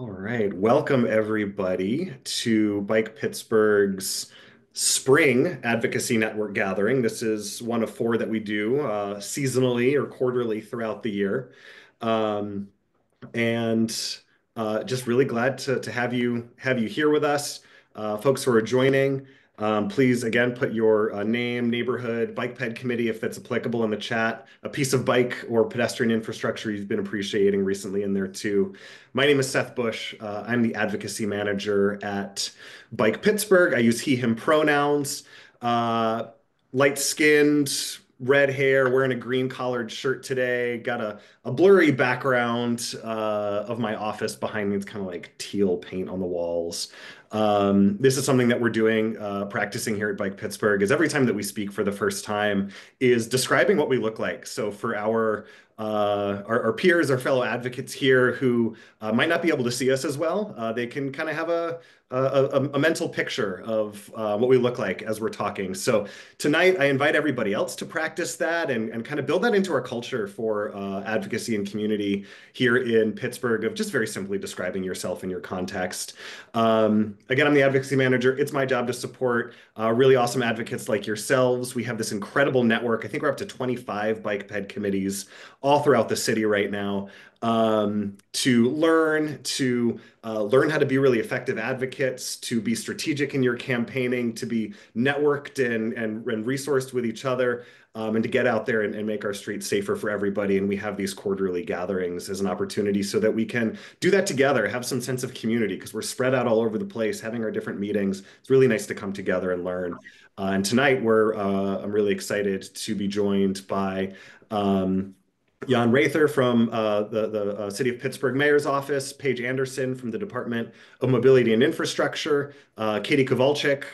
All right, welcome everybody to Bike Pittsburgh's Spring Advocacy Network gathering. This is one of four that we do seasonally or quarterly throughout the year. Um, and just really glad to have you here with us, folks who are joining. Please again put your name, neighborhood, bike ped committee if that's applicable in the chat. A piece of bike or pedestrian infrastructure you've been appreciating recently in there too. My name is Seth Bush. I'm the advocacy manager at Bike Pittsburgh. I use he/him pronouns. Uh, Light-skinned, red hair, wearing a green collared shirt today. Got a blurry background of my office behind me. It's kind of like teal paint on the walls. This is something that we're doing, practicing here at Bike Pittsburgh, is every time that we speak for the first time is describing what we look like. So for our peers, our fellow advocates here who might not be able to see us as well, they can kind of have a mental picture of what we look like as we're talking. So tonight, I invite everybody else to practice that and kind of build that into our culture for advocacy and community here in Pittsburgh of just very simply describing yourself and your context. Again, I'm the advocacy manager. It's my job to support really awesome advocates like yourselves. We have this incredible network. I think we're up to 25 bike ped committees all throughout the city right now to learn how to be really effective advocates, to be strategic in your campaigning, to be networked and resourced with each other, and to get out there and make our streets safer for everybody. And we have these quarterly gatherings as an opportunity so that we can do that together, have some sense of community because we're spread out all over the place, having our different meetings. It's really nice to come together and learn. And tonight, I'm really excited to be joined by Jan Rather from the City of Pittsburgh Mayor's Office, Paige Anderson from the Department of Mobility and Infrastructure, Katie Kowalczyk,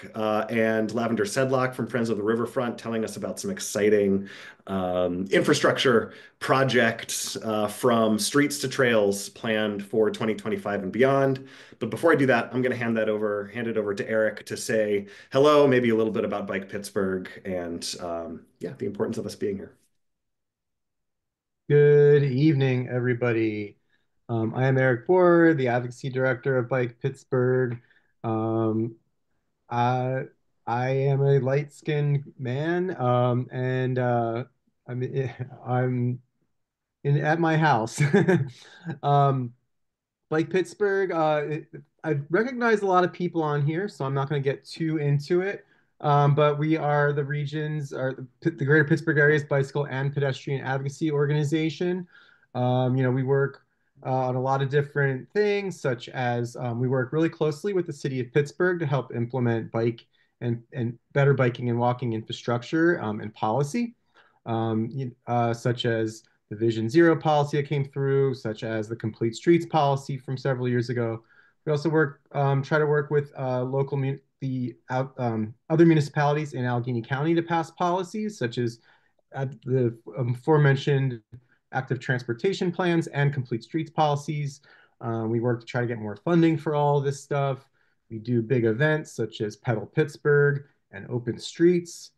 and Lavender Sedlock from Friends of the Riverfront telling us about some exciting infrastructure projects from streets to trails planned for 2025 and beyond. But before I do that, I'm going to hand it over to Eric to say hello, maybe a little bit about Bike Pittsburgh and yeah, the importance of us being here. Good evening, everybody. I am Eric Bohr, the Advocacy Director of Bike Pittsburgh. Um, I, I am a light-skinned man, and I'm I'm at my house. Um, Bike Pittsburgh, I recognize a lot of people on here, so I'm not going to get too into it. But we are the Greater Pittsburgh Area's Bicycle and Pedestrian Advocacy Organization. We work on a lot of different things, such as we work really closely with the city of Pittsburgh to help implement and better biking and walking infrastructure and policy, such as the Vision Zero policy that came through, such as the Complete Streets policy from several years ago. We also try to work with other municipalities in Allegheny County to pass policies, such as the aforementioned active transportation plans and complete streets policies. We work to try to get more funding for all this stuff. We do big events such as Pedal Pittsburgh and Open Streets.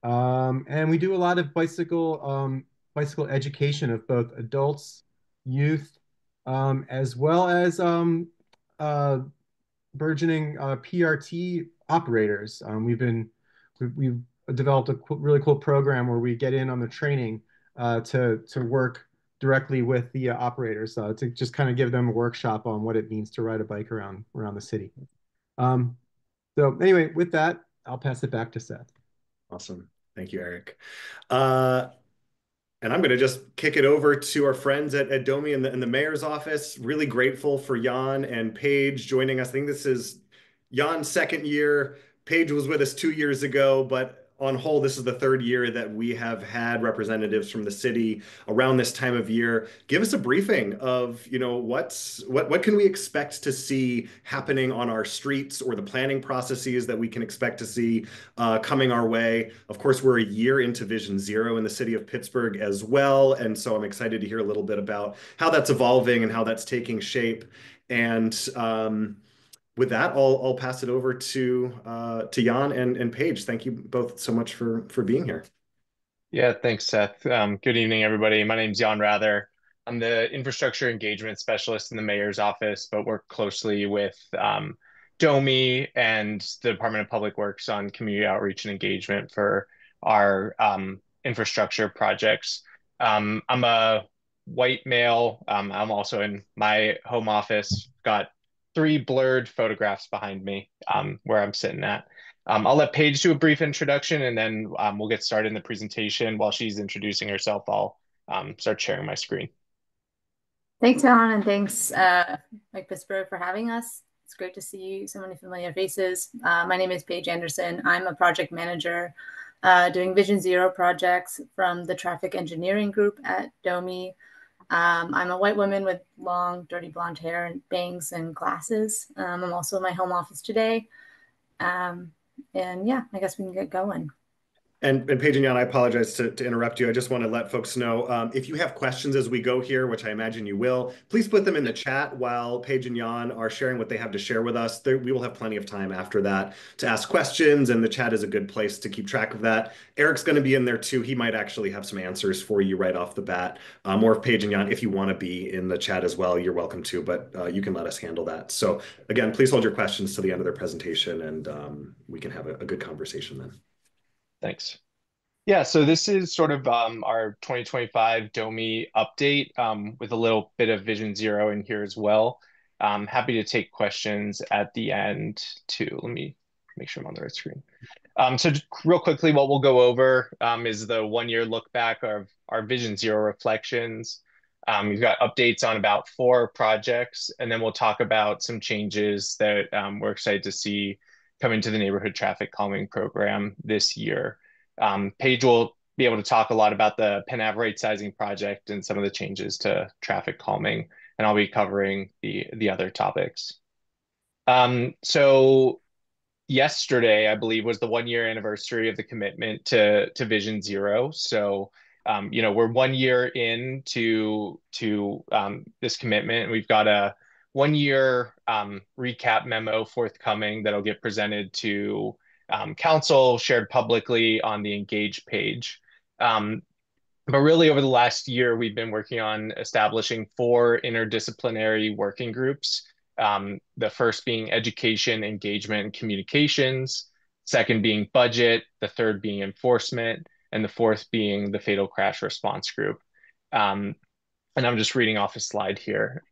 And we do a lot of bicycle education of both adults, youth, as well as uh, burgeoning PRT operators. We've developed a really cool program where we get in on the training to work directly with the operators to just kind of give them a workshop on what it means to ride a bike around the city. Um, so anyway, with that, I'll pass it back to Seth. Awesome. Thank you, Eric. Uh, and I'm going to just kick it over to our friends at DOMI in the mayor's office. Really grateful for Jan and Paige joining us. I think this is Jan's second year. Paige was with us 2 years ago, but on whole, this is the third year that we have had representatives from the city around this time of year. Give us a briefing of, what can we expect to see happening on our streets or the planning processes that we can expect to see coming our way. Of course, we're a year into Vision Zero in the city of Pittsburgh as well, and so I'm excited to hear a little bit about how that's evolving and how that's taking shape. And with that, I'll pass it over to Jan and Paige. Thank you both so much for being here. Yeah, thanks, Seth. Good evening, everybody. My name's Jan Rather. I'm the infrastructure engagement specialist in the mayor's office, but work closely with DOMI and the Department of Public Works on community outreach and engagement for our infrastructure projects. I'm a white male. I'm also in my home office, got three blurred photographs behind me where I'm sitting at. I'll let Paige do a brief introduction and then we'll get started in the presentation. While she's introducing herself, I'll start sharing my screen. Thanks, Alan, and thanks, Mike Pittsburgh, for having us. It's great to see so many familiar faces. My name is Paige Anderson. I'm a project manager doing Vision Zero projects from the traffic engineering group at DOMI. I'm a white woman with long, dirty blonde hair and bangs and glasses. I'm also in my home office today. And yeah, I guess we can get going. And Paige and Jan, I apologize to interrupt you. I just want to let folks know if you have questions as we go here, which I imagine you will, please put them in the chat while Paige and Jan are sharing what they have to share with us. We will have plenty of time after that to ask questions, and the chat is a good place to keep track of that. Eric's going to be in there too. He might actually have some answers for you right off the bat. Or if Paige and Jan, if you want to be in the chat as well, you're welcome to, but you can let us handle that. So again, please hold your questions to the end of their presentation, and we can have a good conversation then. Thanks. Yeah, so this is sort of our 2025 DOMI update with a little bit of Vision Zero in here as well. I'm happy to take questions at the end too. Let me make sure I'm on the right screen. So real quickly, what we'll go over is the 1-year look back of our Vision Zero reflections. We've got updates on about 4 projects, and then we'll talk about some changes that we're excited to see coming to the neighborhood traffic calming program this year. Paige will be able to talk a lot about the Penn Ave right sizing project and some of the changes to traffic calming, and I'll be covering the other topics. So yesterday, I believe, was the 1-year anniversary of the commitment to Vision Zero. So, we're 1 year into this commitment. We've got a 1-year recap memo forthcoming that'll get presented to council, shared publicly on the Engage page. But really, over the last year, we've been working on establishing 4 interdisciplinary working groups. The first being education, engagement, and communications, second being budget, the third being enforcement, and the fourth being the fatal crash response group. And I'm just reading off a slide here.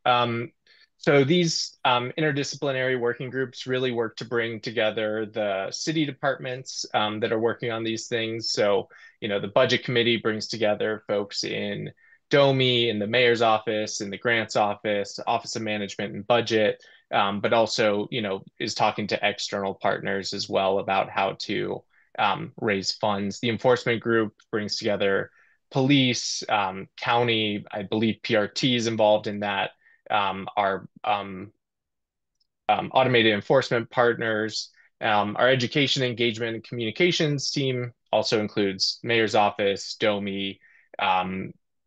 So these interdisciplinary working groups really work to bring together the city departments that are working on these things. So, the budget committee brings together folks in DOMI, in the mayor's office, in the grants office, office of management and budget, but also, is talking to external partners as well about how to raise funds. The enforcement group brings together police, county, I believe PRT is involved in that. Our automated enforcement partners, our education engagement and communications team also includes mayor's office, DOMI,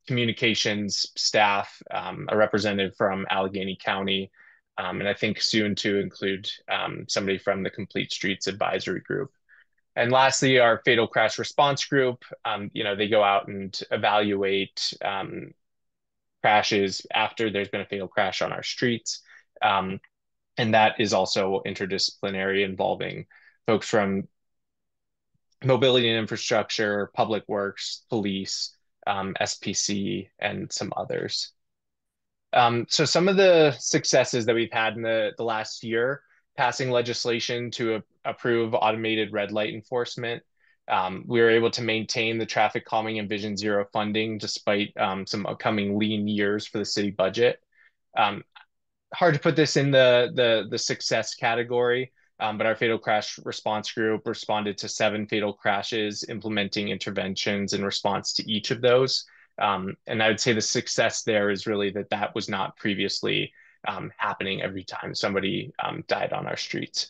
communications staff, a representative from Allegheny County, and I think soon to include somebody from the Complete Streets Advisory Group. And lastly, our fatal crash response group, they go out and evaluate crashes after there's been a fatal crash on our streets. And that is also interdisciplinary, involving folks from mobility and infrastructure, public works, police, SPC, and some others. So some of the successes that we've had in the last year: passing legislation to approve automated red light enforcement. We were able to maintain the traffic calming and Vision Zero funding despite some upcoming lean years for the city budget. Hard to put this in the success category, but our fatal crash response group responded to 7 fatal crashes, implementing interventions in response to each of those. And I would say the success there is really that was not previously happening every time somebody died on our streets.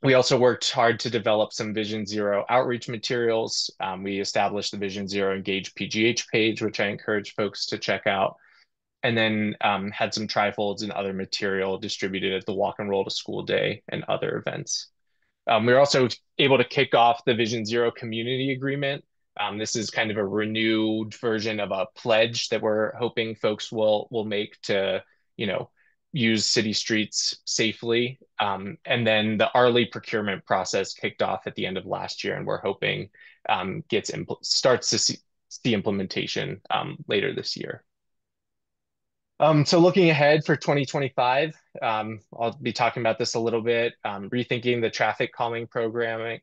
We also worked hard to develop some Vision Zero outreach materials. We established the Vision Zero Engage PGH page, which I encourage folks to check out, and then had some trifolds and other material distributed at the Walk and Roll to School Day and other events. We were also able to kick off the Vision Zero community agreement, This is kind of a renewed version of a pledge that we're hoping folks will make to, use city streets safely. And then the early procurement process kicked off at the end of last year, and we're hoping starts to see implementation later this year. So looking ahead for 2025, I'll be talking about this a little bit, rethinking the traffic calming program,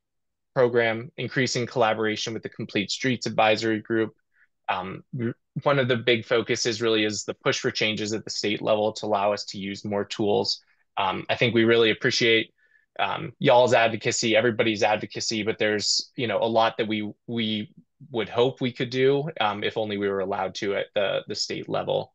increasing collaboration with the Complete Streets Advisory Group. One of the big focuses really is the push for changes at the state level to allow us to use more tools. I think we really appreciate y'all's advocacy, everybody's advocacy, but there's a lot that we would hope we could do if only we were allowed to at the state level.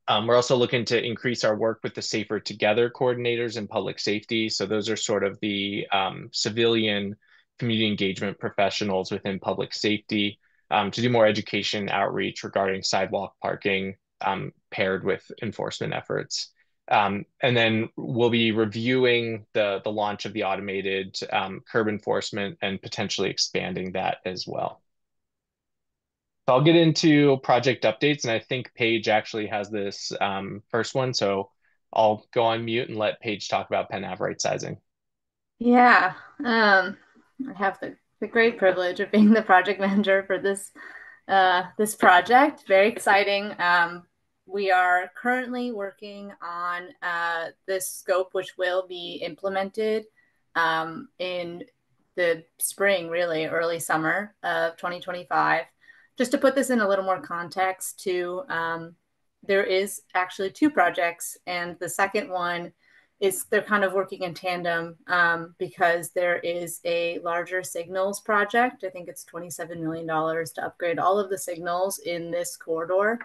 We're also looking to increase our work with the Safer Together coordinators in public safety. So those are sort of the civilian community engagement professionals within public safety to do more education outreach regarding sidewalk parking paired with enforcement efforts. And then we'll be reviewing the launch of the automated curb enforcement and potentially expanding that as well. So I'll get into project updates, and I think Paige actually has this first one, so I'll go on mute and let Paige talk about PennAv right sizing. Yeah, I have the great privilege of being the project manager for this this project. Very exciting. We are currently working on this scope, which will be implemented in the spring, really early summer of 2025. Just to put this in a little more context too, there is actually two projects, and the second one is they're kind of working in tandem because there is a larger signals project. I think it's $27 million to upgrade all of the signals in this corridor.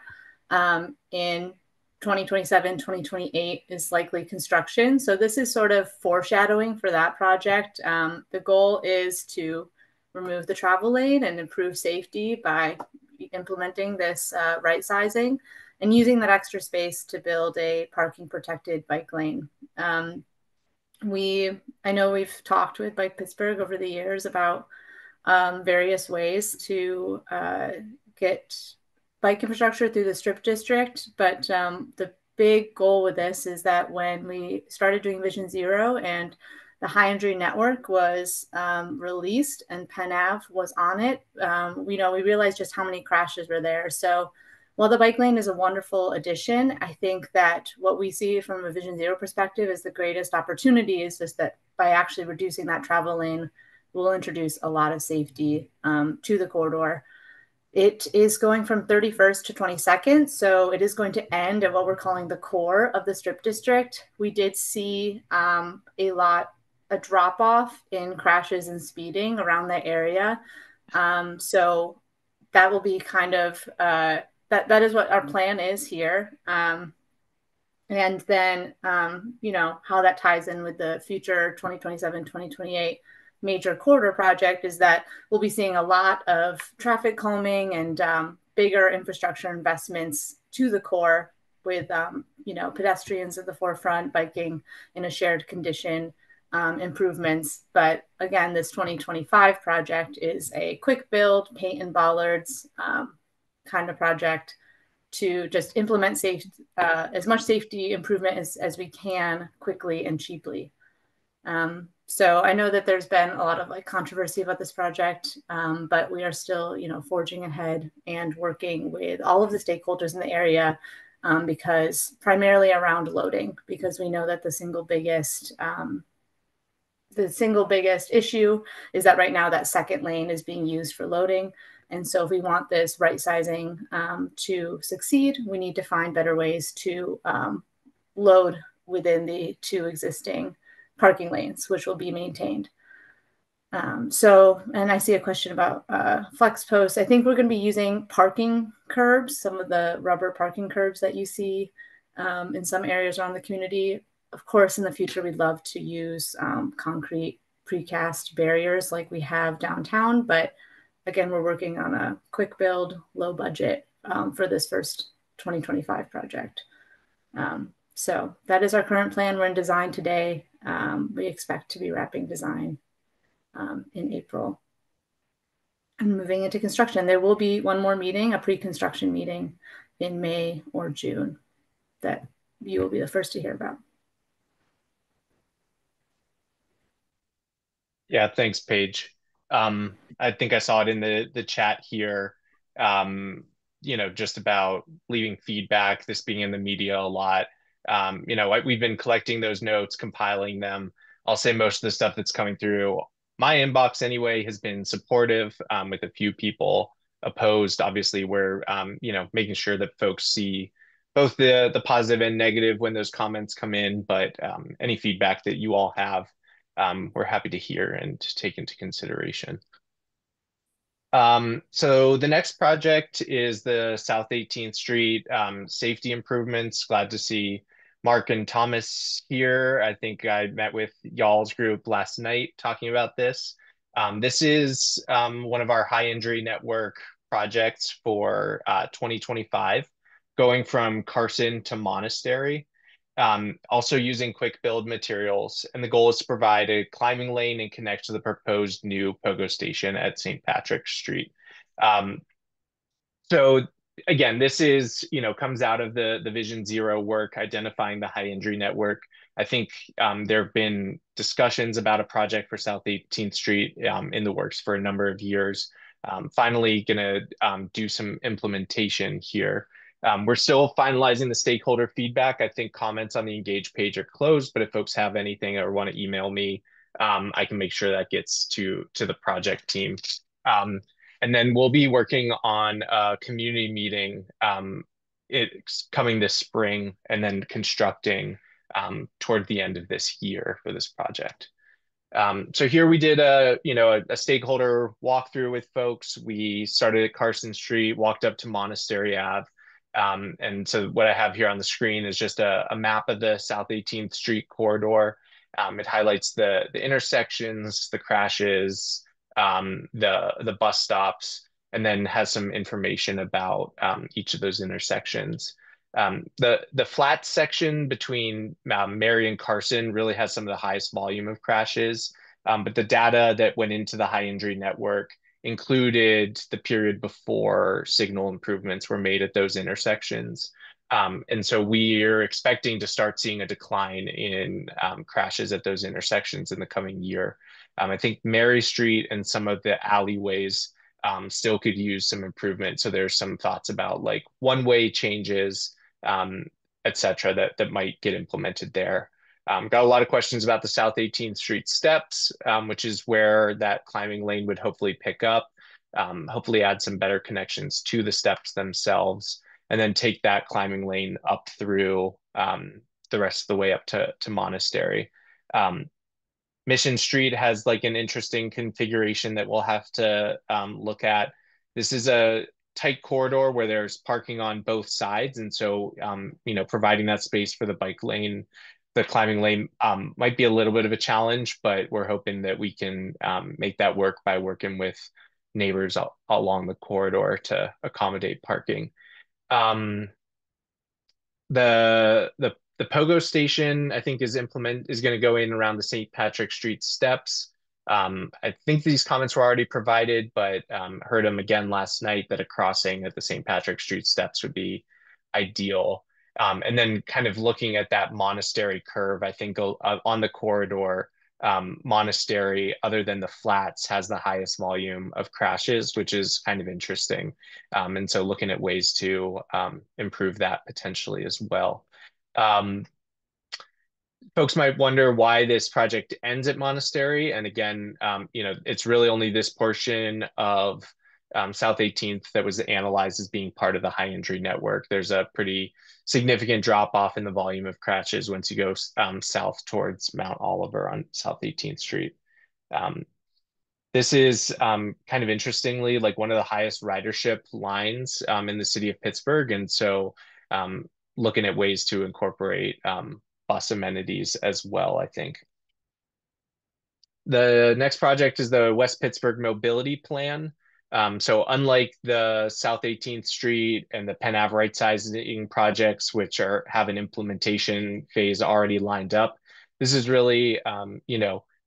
In 2027, 2028 is likely construction. So this is sort of foreshadowing for that project. The goal is to remove the travel lane and improve safety by implementing this right sizing and using that extra space to build a parking protected bike lane. I know we've talked with Bike Pittsburgh over the years about various ways to get bike infrastructure through the strip district, but the big goal with this is that when we started doing Vision Zero and the high injury network was released and PennAv was on it, we realized just how many crashes were there. So while the bike lane is a wonderful addition, I think that what we see from a Vision Zero perspective is the greatest opportunity is just that by actually reducing that travel lane, we'll introduce a lot of safety to the corridor. It is going from 31st to 22nd, so it is going to end at what we're calling the core of the strip district. We did see a drop off in crashes and speeding around that area. So that will be kind of, that is what our plan is here. And then, how that ties in with the future 2027, 2028 major corridor project is that we'll be seeing a lot of traffic calming and bigger infrastructure investments to the core with, pedestrians at the forefront, biking in a shared condition, improvements. But again, this 2025 project is a quick build, paint and bollards kind of project to just implement as much safety improvement as we can quickly and cheaply. So I know that there's been a lot of controversy about this project, but we are still, forging ahead and working with all of the stakeholders in the area because primarily around loading, because we know that the single biggest issue is that right now that second lane is being used for loading. And so if we want this right sizing to succeed, we need to find better ways to load within the two existing parking lanes, which will be maintained. And I see a question about flex posts. I think we're going to be using parking curbs, some of the rubber parking curbs that you see in some areas around the community. Of course, in the future, we'd love to use concrete precast barriers like we have downtown. But again, we're working on a quick build, low budget for this first 2025 project. So that is our current plan. We're in design today. We expect to be wrapping design in April. and moving into construction. There will be one more meeting, a pre-construction meeting in May or June that you will be the first to hear about. Yeah, thanks, Paige. I think I saw it in the chat here, just about leaving feedback, this being in the media a lot. We've been collecting those notes, compiling them. I'll say most of the stuff that's coming through my inbox anyway has been supportive, with a few people opposed. Obviously, we're making sure that folks see both the positive and negative when those comments come in, but any feedback that you all have, we're happy to hear and take into consideration. So the next project is the South 18th Street safety improvements. Glad to see Mark and Thomas here. I think I met with y'all's group last night talking about this. This is one of our high injury network projects for 2025, going from Carson to Monastery. Also using quick build materials. And the goal is to provide a climbing lane and connect to the proposed new pogo station at St. Patrick's Street. So again, this is, comes out of the Vision Zero work, identifying the high injury network. I think there have been discussions about a project for South 18th Street in the works for a number of years. Finally going to do some implementation here. We're still finalizing the stakeholder feedback. I think comments on the Engage page are closed, but if folks have anything or want to email me, I can make sure that gets to the project team. And then we'll be working on a community meeting. It's coming this spring, and then constructing toward the end of this year for this project. So here we did a stakeholder walkthrough with folks. We started at Carson Street, walked up to Monastery Ave. And so what I have here on the screen is just a map of the South 18th Street corridor. It highlights the intersections, the crashes, the bus stops, and then has some information about each of those intersections. The flat section between Mary and Carson really has some of the highest volume of crashes, but the data that went into the high injury network included the period before signal improvements were made at those intersections. And so we're expecting to start seeing a decline in crashes at those intersections in the coming year. I think Mary Street and some of the alleyways still could use some improvement. So there's some thoughts about like one-way changes, et cetera, that might get implemented there. Got a lot of questions about the South 18th Street steps, which is where that climbing lane would hopefully pick up, hopefully add some better connections to the steps themselves, and then take that climbing lane up through the rest of the way up to Monastery. Mission Street has like an interesting configuration that we'll have to look at. This is a tight corridor where there's parking on both sides. And so, providing that space for the bike lane, the climbing lane might be a little bit of a challenge, but we're hoping that we can make that work by working with neighbors along the corridor to accommodate parking. The pogo station, I think, is going to go in around the St. Patrick Street steps. I think these comments were already provided, but heard them again last night that a crossing at the St. Patrick Street steps would be ideal. And then kind of looking at that Monastery curve, I think on the corridor, Monastery, other than the flats, has the highest volume of crashes, which is kind of interesting. And so looking at ways to improve that potentially as well. Folks might wonder why this project ends at Monastery. And again, it's really only this portion of South 18th that was analyzed as being part of the high injury network. There's a pretty significant drop off in the volume of crashes once you go south towards Mount Oliver on South 18th Street. This is kind of interestingly like one of the highest ridership lines in the city of Pittsburgh. And so looking at ways to incorporate bus amenities as well, I think. The next project is the West Pittsburgh Mobility Plan. So unlike the South 18th Street and the Penn Ave right-sizing projects, which have an implementation phase already lined up, this is really,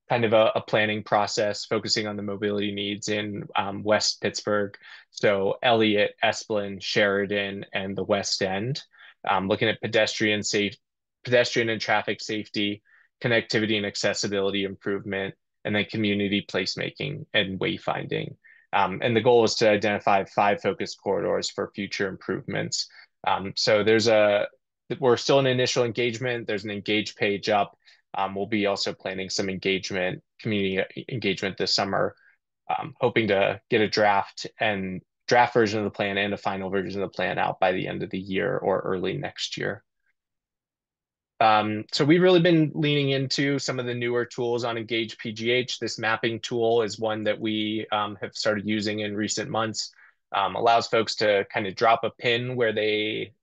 kind of a planning process focusing on the mobility needs in West Pittsburgh. So Elliott, Esplin, Sheridan, and the West End, looking at pedestrian and traffic safety, connectivity and accessibility improvement, and then community placemaking and wayfinding. And the goal is to identify 5 focus corridors for future improvements. So we're still in initial engagement. There's an engage page up. We'll be also planning some community engagement this summer, hoping to get a draft version of the plan and a final version of the plan out by the end of the year or early next year. So we've really been leaning into some of the newer tools on Engage PGH. This mapping tool is one that we have started using in recent months. Allows folks to kind of drop a pin where they,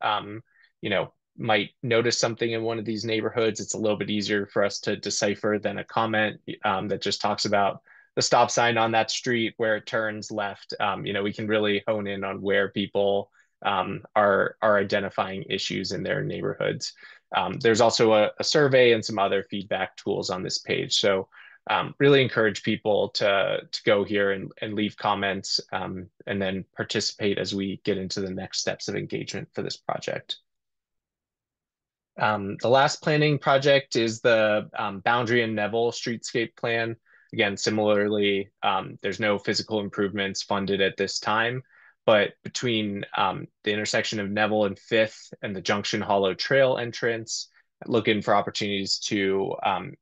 might notice something in one of these neighborhoods. It's a little bit easier for us to decipher than a comment that just talks about the stop sign on that street where it turns left. We can really hone in on where people are identifying issues in their neighborhoods. There's also a survey and some other feedback tools on this page. So really encourage people to go here and leave comments and then participate as we get into the next steps of engagement for this project. The last planning project is the Boundary and Neville Streetscape Plan. Again, similarly, there's no physical improvements funded at this time, but between the intersection of Neville and 5th and the Junction Hollow Trail entrance, looking for opportunities to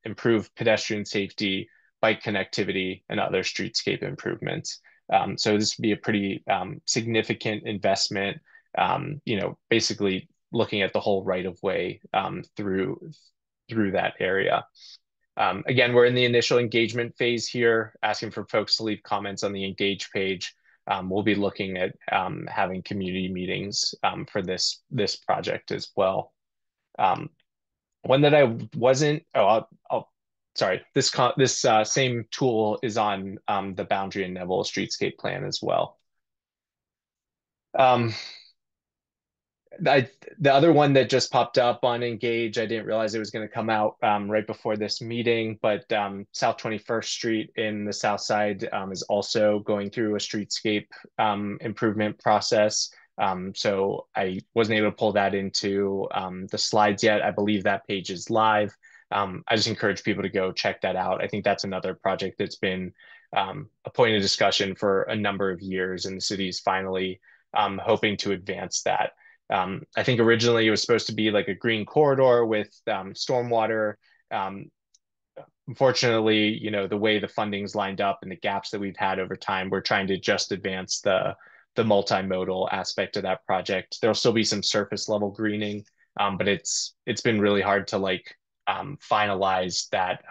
improve pedestrian safety, bike connectivity, and other streetscape improvements. So this would be a pretty significant investment, basically looking at the whole right of way through that area. Again, we're in the initial engagement phase here, asking for folks to leave comments on the engage page. We'll be looking at having community meetings for this project as well. One that I wasn't, sorry, this same tool is on the Boundary and Neville Streetscape Plan as well. The other one that just popped up on Engage, I didn't realize it was going to come out right before this meeting, but South 21st Street in the South Side is also going through a streetscape improvement process. So I wasn't able to pull that into the slides yet. I believe that page is live. I just encourage people to go check that out. I think that's another project that's been a point of discussion for a number of years, and the city is finally hoping to advance that. I think originally it was supposed to be like a green corridor with stormwater. Unfortunately, the way the funding's lined up and the gaps that we've had over time, we're trying to just advance the multimodal aspect of that project. There'll still be some surface level greening, but it's been really hard to finalize that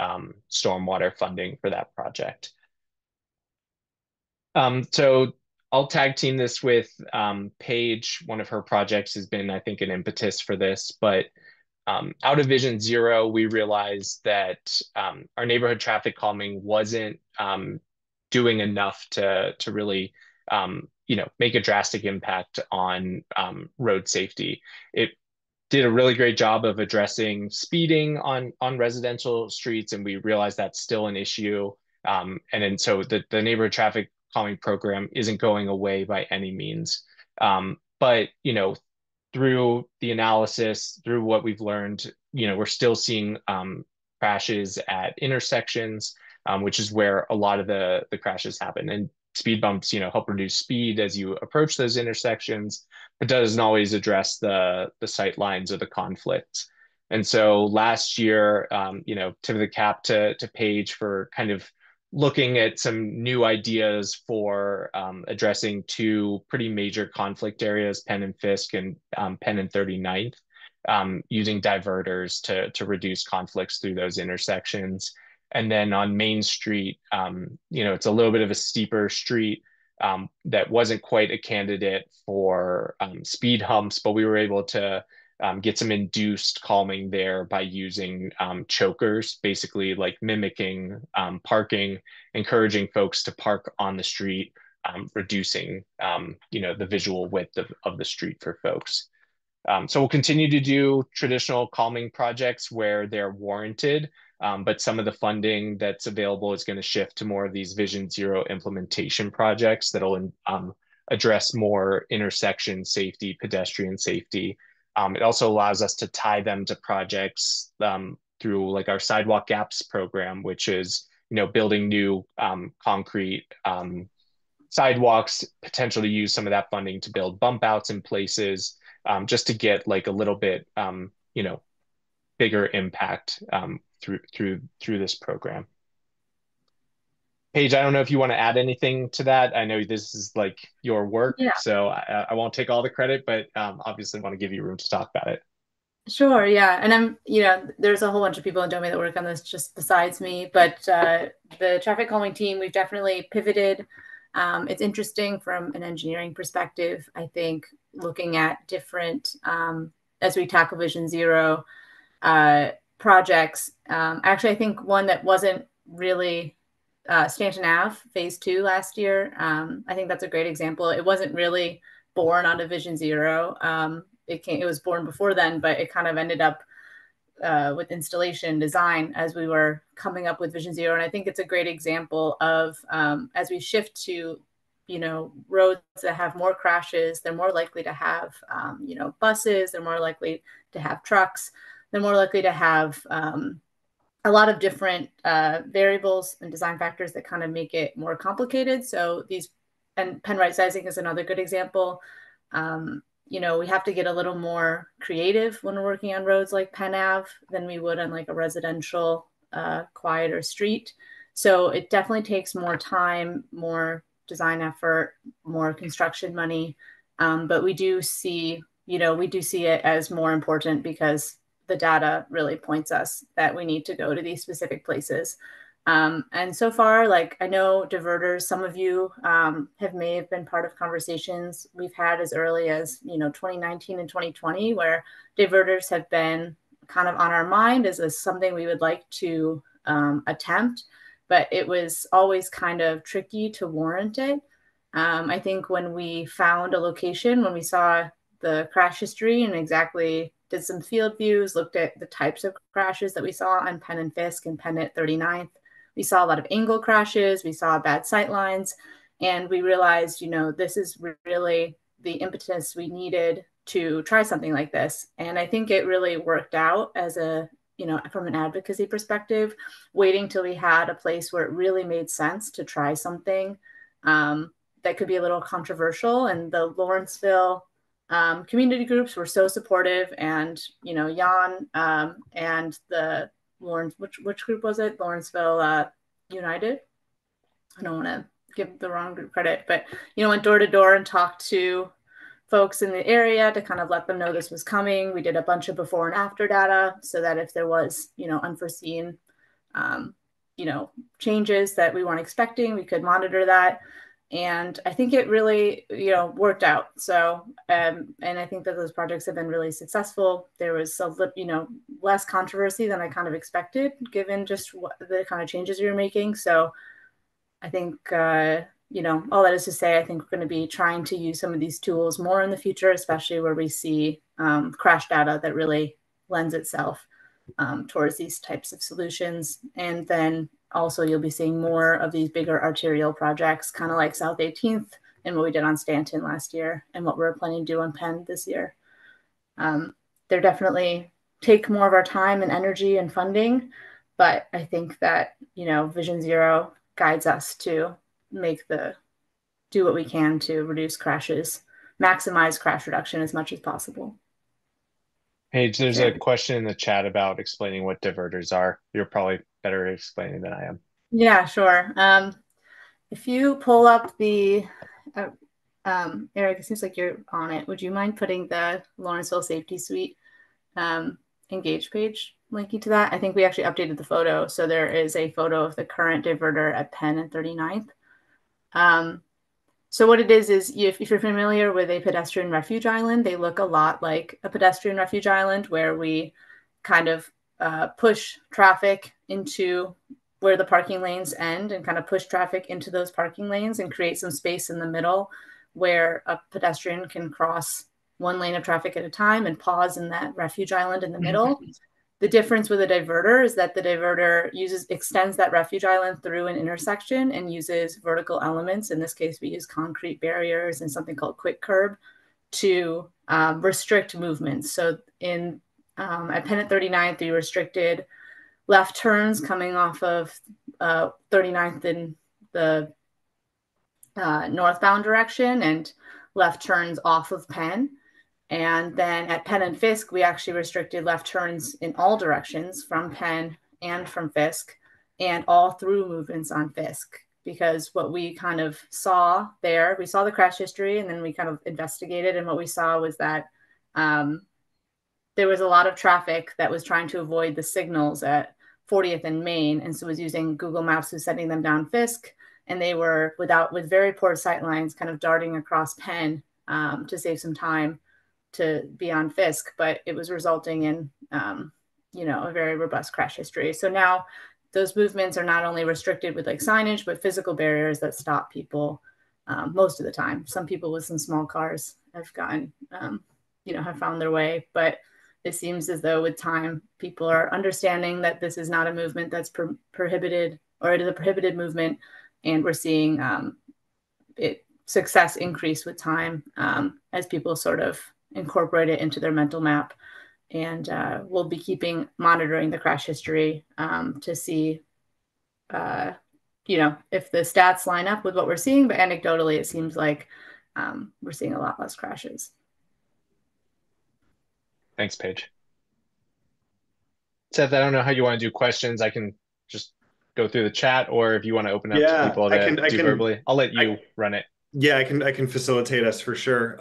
stormwater funding for that project. So I'll tag team this with Paige. One of her projects has been, I think, an impetus for this, but out of Vision Zero, we realized that our neighborhood traffic calming wasn't doing enough to really make a drastic impact on road safety. It did a really great job of addressing speeding on residential streets, and we realized that's still an issue. And then so the neighborhood traffic calming program isn't going away by any means. But through the analysis, through what we've learned, we're still seeing crashes at intersections, which is where a lot of the crashes happen. And speed bumps, help reduce speed as you approach those intersections, but doesn't always address the sight lines or the conflicts. And so last year, tip of the cap to Paige for kind of looking at some new ideas for addressing 2 pretty major conflict areas, Penn and Fisk and Penn and 39th, using diverters to reduce conflicts through those intersections. And then on Main Street, it's a little bit of a steeper street that wasn't quite a candidate for speed humps, but we were able to get some induced calming there by using chokers, basically like mimicking parking, encouraging folks to park on the street, reducing the visual width of the street for folks. So we'll continue to do traditional calming projects where they're warranted, But some of the funding that's available is going to shift to more of these Vision Zero implementation projects that'll address more intersection safety, pedestrian safety. It also allows us to tie them to projects through like our Sidewalk Gaps program, which is, building new concrete sidewalks, potentially use some of that funding to build bump outs in places, just to get like a little bit, bigger impact through this program. Paige, I don't know if you want to add anything to that. I know this is like your work, so I won't take all the credit, but obviously want to give you room to talk about it. Sure, yeah. And there's a whole bunch of people in DOMI that work on this just besides me, but the traffic calming team, we've definitely pivoted. It's interesting from an engineering perspective, I think, looking at different, as we tackle Vision Zero projects. Actually, I think one that wasn't really Stanton Ave Phase 2 last year. I think that's a great example. It wasn't really born out of Vision Zero. It was born before then, but it kind of ended up with installation design as we were coming up with Vision Zero. And I think it's a great example of as we shift to, roads that have more crashes, they're more likely to have, buses, they're more likely to have trucks, they're more likely to have a lot of different variables and design factors that kind of make it more complicated. So and pen right sizing is another good example. We have to get a little more creative when we're working on roads like Penn Ave than we would on like a residential, quieter street. So it definitely takes more time, more design effort, more construction money. But we do see it as more important because the data really points us that we need to go to these specific places. And so far, like I know diverters, some of you may have been part of conversations we've had as early as 2019 and 2020, where diverters have been kind of on our mind as something we would like to attempt, but it was always kind of tricky to warrant it. I think when we found a location, when we saw the crash history and exactly did some field views, looked at the types of crashes that we saw on Penn and Fisk and Penn at 39th. We saw a lot of angle crashes. We saw bad sight lines. And we realized, this is really the impetus we needed to try something like this. And I think it really worked out as from an advocacy perspective, waiting till we had a place where it really made sense to try something that could be a little controversial. And the Lawrenceville community groups were so supportive, and Jan and the Lawrence, which group was it? Lawrenceville United. I don't want to give the wrong group credit, but went door to door and talked to folks in the area to kind of let them know this was coming. We did a bunch of before and after data so that if there was unforeseen changes that we weren't expecting, we could monitor that. And I think it really, worked out. So, and I think that those projects have been really successful. There was less controversy than I kind of expected, given just the kind of changes we were making. So I think, all that is to say, I think we're going to be trying to use some of these tools more in the future, especially where we see crash data that really lends itself towards these types of solutions. And then also you'll be seeing more of these bigger arterial projects, kind of like South 18th and what we did on Stanton last year and what we're planning to do on Penn this year. They're definitely take more of our time and energy and funding, but I think that, Vision Zero guides us to do what we can to reduce crashes, maximize crash reduction as much as possible. Paige, there's a question in the chat about explaining what diverters are. You're probably better at explaining than I am. Yeah, sure. If you pull up the, Eric, it seems like you're on it. Would you mind putting the Lawrenceville Safety Suite engage page linking to that? I think we actually updated the photo. So there is a photo of the current diverter at Penn and 39th. So what it is if you're familiar with a pedestrian refuge island, they look a lot like a pedestrian refuge island where we kind of push traffic into where the parking lanes end and kind of push traffic into those parking lanes and create some space in the middle where a pedestrian can cross one lane of traffic at a time and pause in that refuge island in the middle. The difference with a diverter is that the diverter extends that refuge island through an intersection and uses vertical elements. In this case, we use concrete barriers and something called quick curb to restrict movements. So at Penn at 39th, we restricted left turns coming off of 39th in the northbound direction and left turns off of Penn. And then at Penn and Fisk, we actually restricted left turns in all directions from Penn and from Fisk and all through movements on Fisk. Because what we kind of saw there, we saw the crash history and then we kind of investigated. And what we saw was that there was a lot of traffic that was trying to avoid the signals at 40th and Main. And so was using Google Maps, was sending them down Fisk. And they were with very poor sight lines kind of darting across Penn to save some time to be on Fisk, but it was resulting in, a very robust crash history. So now those movements are not only restricted with like signage, but physical barriers that stop people most of the time. Some people with some small cars have gotten, have found their way, but it seems as though with time, people are understanding that this is not a movement that's prohibited, or it is a prohibited movement. And we're seeing success increase with time as people sort of incorporate it into their mental map. And we'll be monitoring the crash history to see, if the stats line up with what we're seeing. But anecdotally, it seems like we're seeing a lot less crashes. Thanks, Paige. Seth, I don't know how you want to do questions. I can just go through the chat, or if you want to open up to people to do verbally, I'll let you run it. Yeah, I can facilitate us for sure.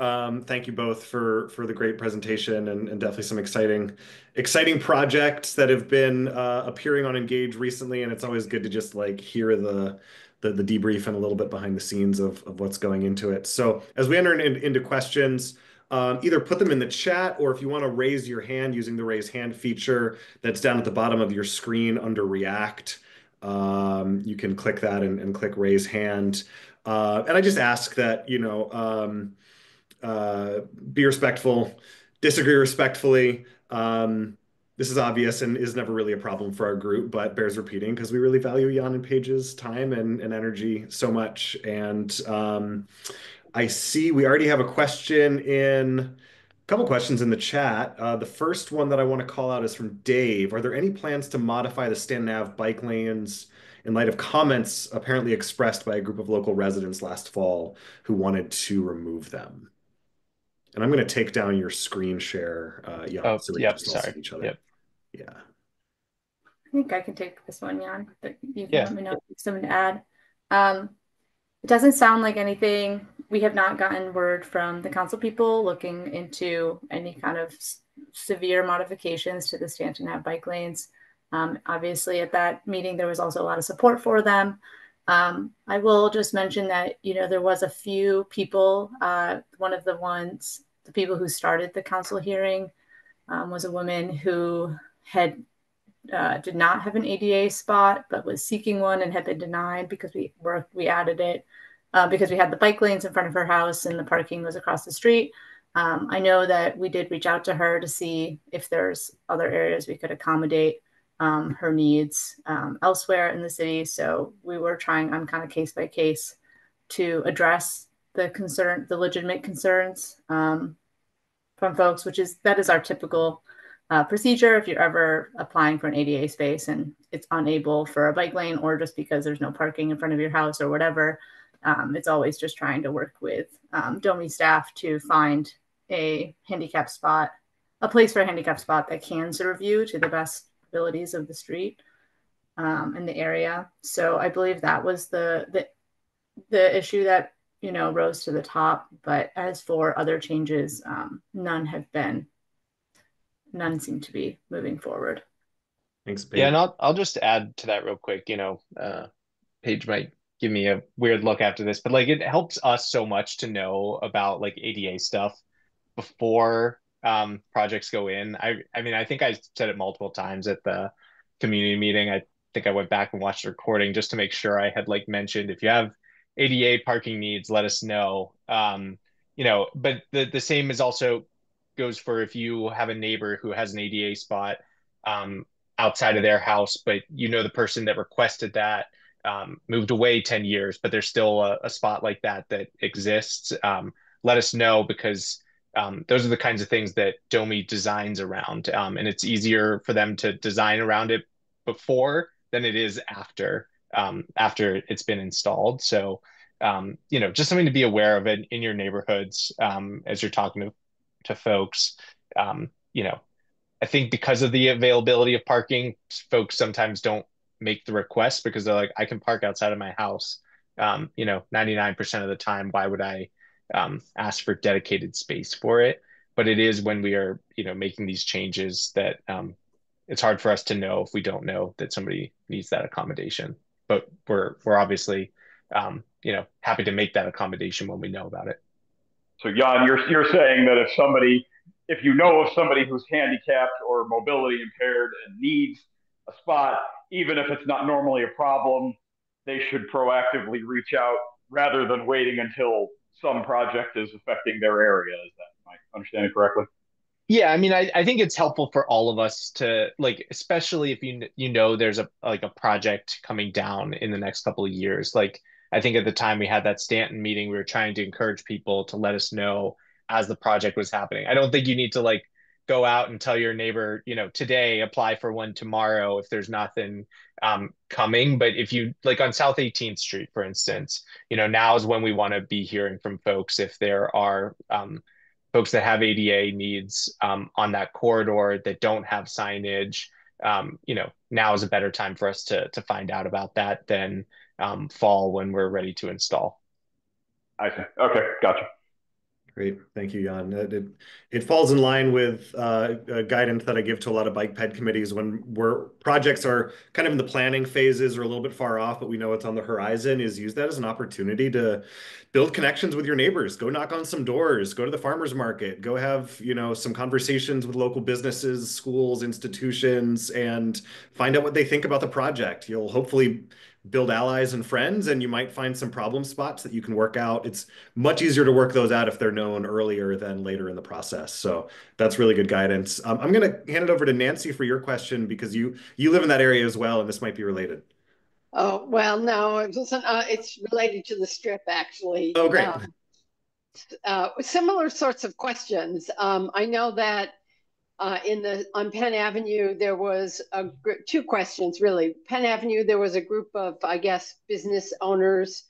Thank you both for the great presentation and definitely some exciting projects that have been appearing on Engage recently, and it's always good to just like hear the debrief and a little bit behind the scenes of what's going into it. So as we enter into questions, either put them in the chat, or if you want to raise your hand using the raise hand feature that's down at the bottom of your screen under React, you can click that and click raise hand. And I just ask that, be respectful, disagree respectfully. This is obvious and is never really a problem for our group, but bears repeating because we really value Jan and Paige's time and energy so much. And I see we already have a couple questions in the chat. The first one that I want to call out is from Dave. Are there any plans to modify the stand nav bike lanes in light of comments apparently expressed by a group of local residents last fall who wanted to remove them? And I'm going to take down your screen share, so we can just all see each other. Yep. Yeah. I think I can take this one, Jan, but you can let me know if there's something to add. It doesn't sound like anything. We have not gotten word from the council people looking into any kind of severe modifications to the stand nav bike lanes. Obviously, at that meeting, there was also a lot of support for them. I will just mention that, there was a few people. One of the people who started the council hearing was a woman who did not have an ADA spot, but was seeking one and had been denied because we added it because we had the bike lanes in front of her house and the parking was across the street. I know that we did reach out to her to see if there's other areas we could accommodate her needs elsewhere in the city. So we were trying on kind of case by case to address the legitimate concerns from folks, that is our typical procedure if you're ever applying for an ADA space and it's unable for a bike lane or just because there's no parking in front of your house or whatever. It's always just trying to work with DOMI staff to find a place for a handicap spot that can serve you to the best abilities of the street in the area. So I believe that was the issue that rose to the top. But as for other changes, none seem to be moving forward. Thanks, Paige. Yeah, and I'll just add to that real quick. Paige might give me a weird look after this, but like it helps us so much to know about like ADA stuff before projects go in. I mean, I think I said it multiple times at the community meeting. I think I went back and watched the recording just to make sure I had like mentioned, if you have ADA parking needs, let us know. But the same is also goes for if you have a neighbor who has an ADA spot. outside of their house, but you know the person that requested that moved away 10 years, but there's still a spot like that that exists. Let us know, because those are the kinds of things that DOMI designs around. And it's easier for them to design around it before than it is after it's been installed. So, just something to be aware of in your neighborhoods as you're talking to folks. Um, you know, I think because of the availability of parking, folks sometimes don't make the request because they're like, I can park outside of my house. 99% of the time, why would I ask for dedicated space for it? But it is when we are, making these changes that it's hard for us to know if we don't know that somebody needs that accommodation. But we're obviously, happy to make that accommodation when we know about it. So Jan, you're saying that if you know of somebody who's handicapped or mobility impaired and needs a spot, even if it's not normally a problem, they should proactively reach out rather than waiting until some project is affecting their area. Is that, am I understanding correctly? Yeah, I mean, I think it's helpful for all of us to, like, especially if there's a project coming down in the next couple of years. Like, I think at the time we had that Stanton meeting, we were trying to encourage people to let us know as the project was happening. I don't think you need to like go out and tell your neighbor, today, apply for one tomorrow if there's nothing coming. But if you like on South 18th Street, for instance, now is when we want to be hearing from folks if there are folks that have ADA needs on that corridor that don't have signage. Now is a better time for us to find out about that than fall when we're ready to install. I see. Okay, gotcha. Great. Thank you, Jan. It falls in line with guidance that I give to a lot of bike ped committees when projects are kind of in the planning phases or a little bit far off, but we know it's on the horizon, is use that as an opportunity to build connections with your neighbors. Go knock on some doors, go to the farmer's market, go have, some conversations with local businesses, schools, institutions, and find out what they think about the project. You'll hopefully build allies and friends, and you might find some problem spots that you can work out. It's much easier to work those out if they're known earlier than later in the process. So that's really good guidance. I'm going to hand it over to Nancy for your question because you live in that area as well, and this might be related. Oh, well, no, it wasn't. It's related to the strip, actually. Oh, great. Similar sorts of questions. I know that on Penn Avenue, there was two questions, really. Penn Avenue, there was a group of, I guess, business owners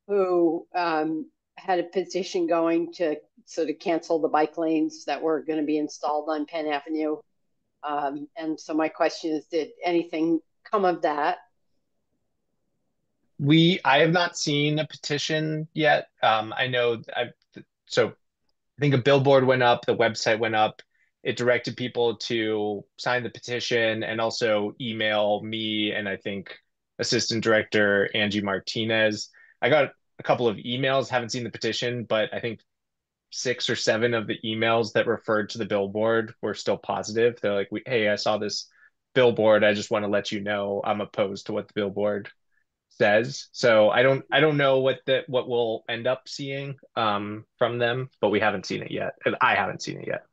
who had a petition going to sort of cancel the bike lanes that were going to be installed on Penn Avenue. And so my question is, did anything come of that? I have not seen a petition yet. So I think a billboard went up, the website went up. It directed people to sign the petition and also email me and I think Assistant Director Angie Martinez. I got a couple of emails, haven't seen the petition, but I think 6 or 7 of the emails that referred to the billboard were still positive. They're like, hey, I saw this billboard. I just want to let you know I'm opposed to what the billboard says. So I don't know what we'll end up seeing from them, but we haven't seen it yet. I haven't seen it yet.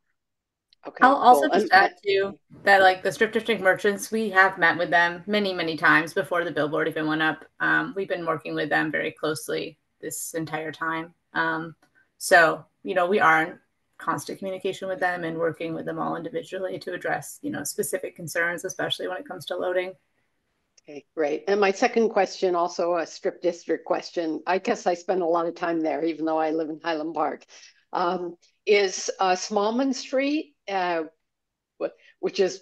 Okay, I'll also just add too that like the strip district merchants, we have met with them many, many times before the billboard even went up. We've been working with them very closely this entire time. So, we are in constant communication with them and working with them all individually to address, specific concerns, especially when it comes to loading. Okay, great. And my second question, also a strip district question. I guess I spend a lot of time there, even though I live in Highland Park. Is Smallman Street, which is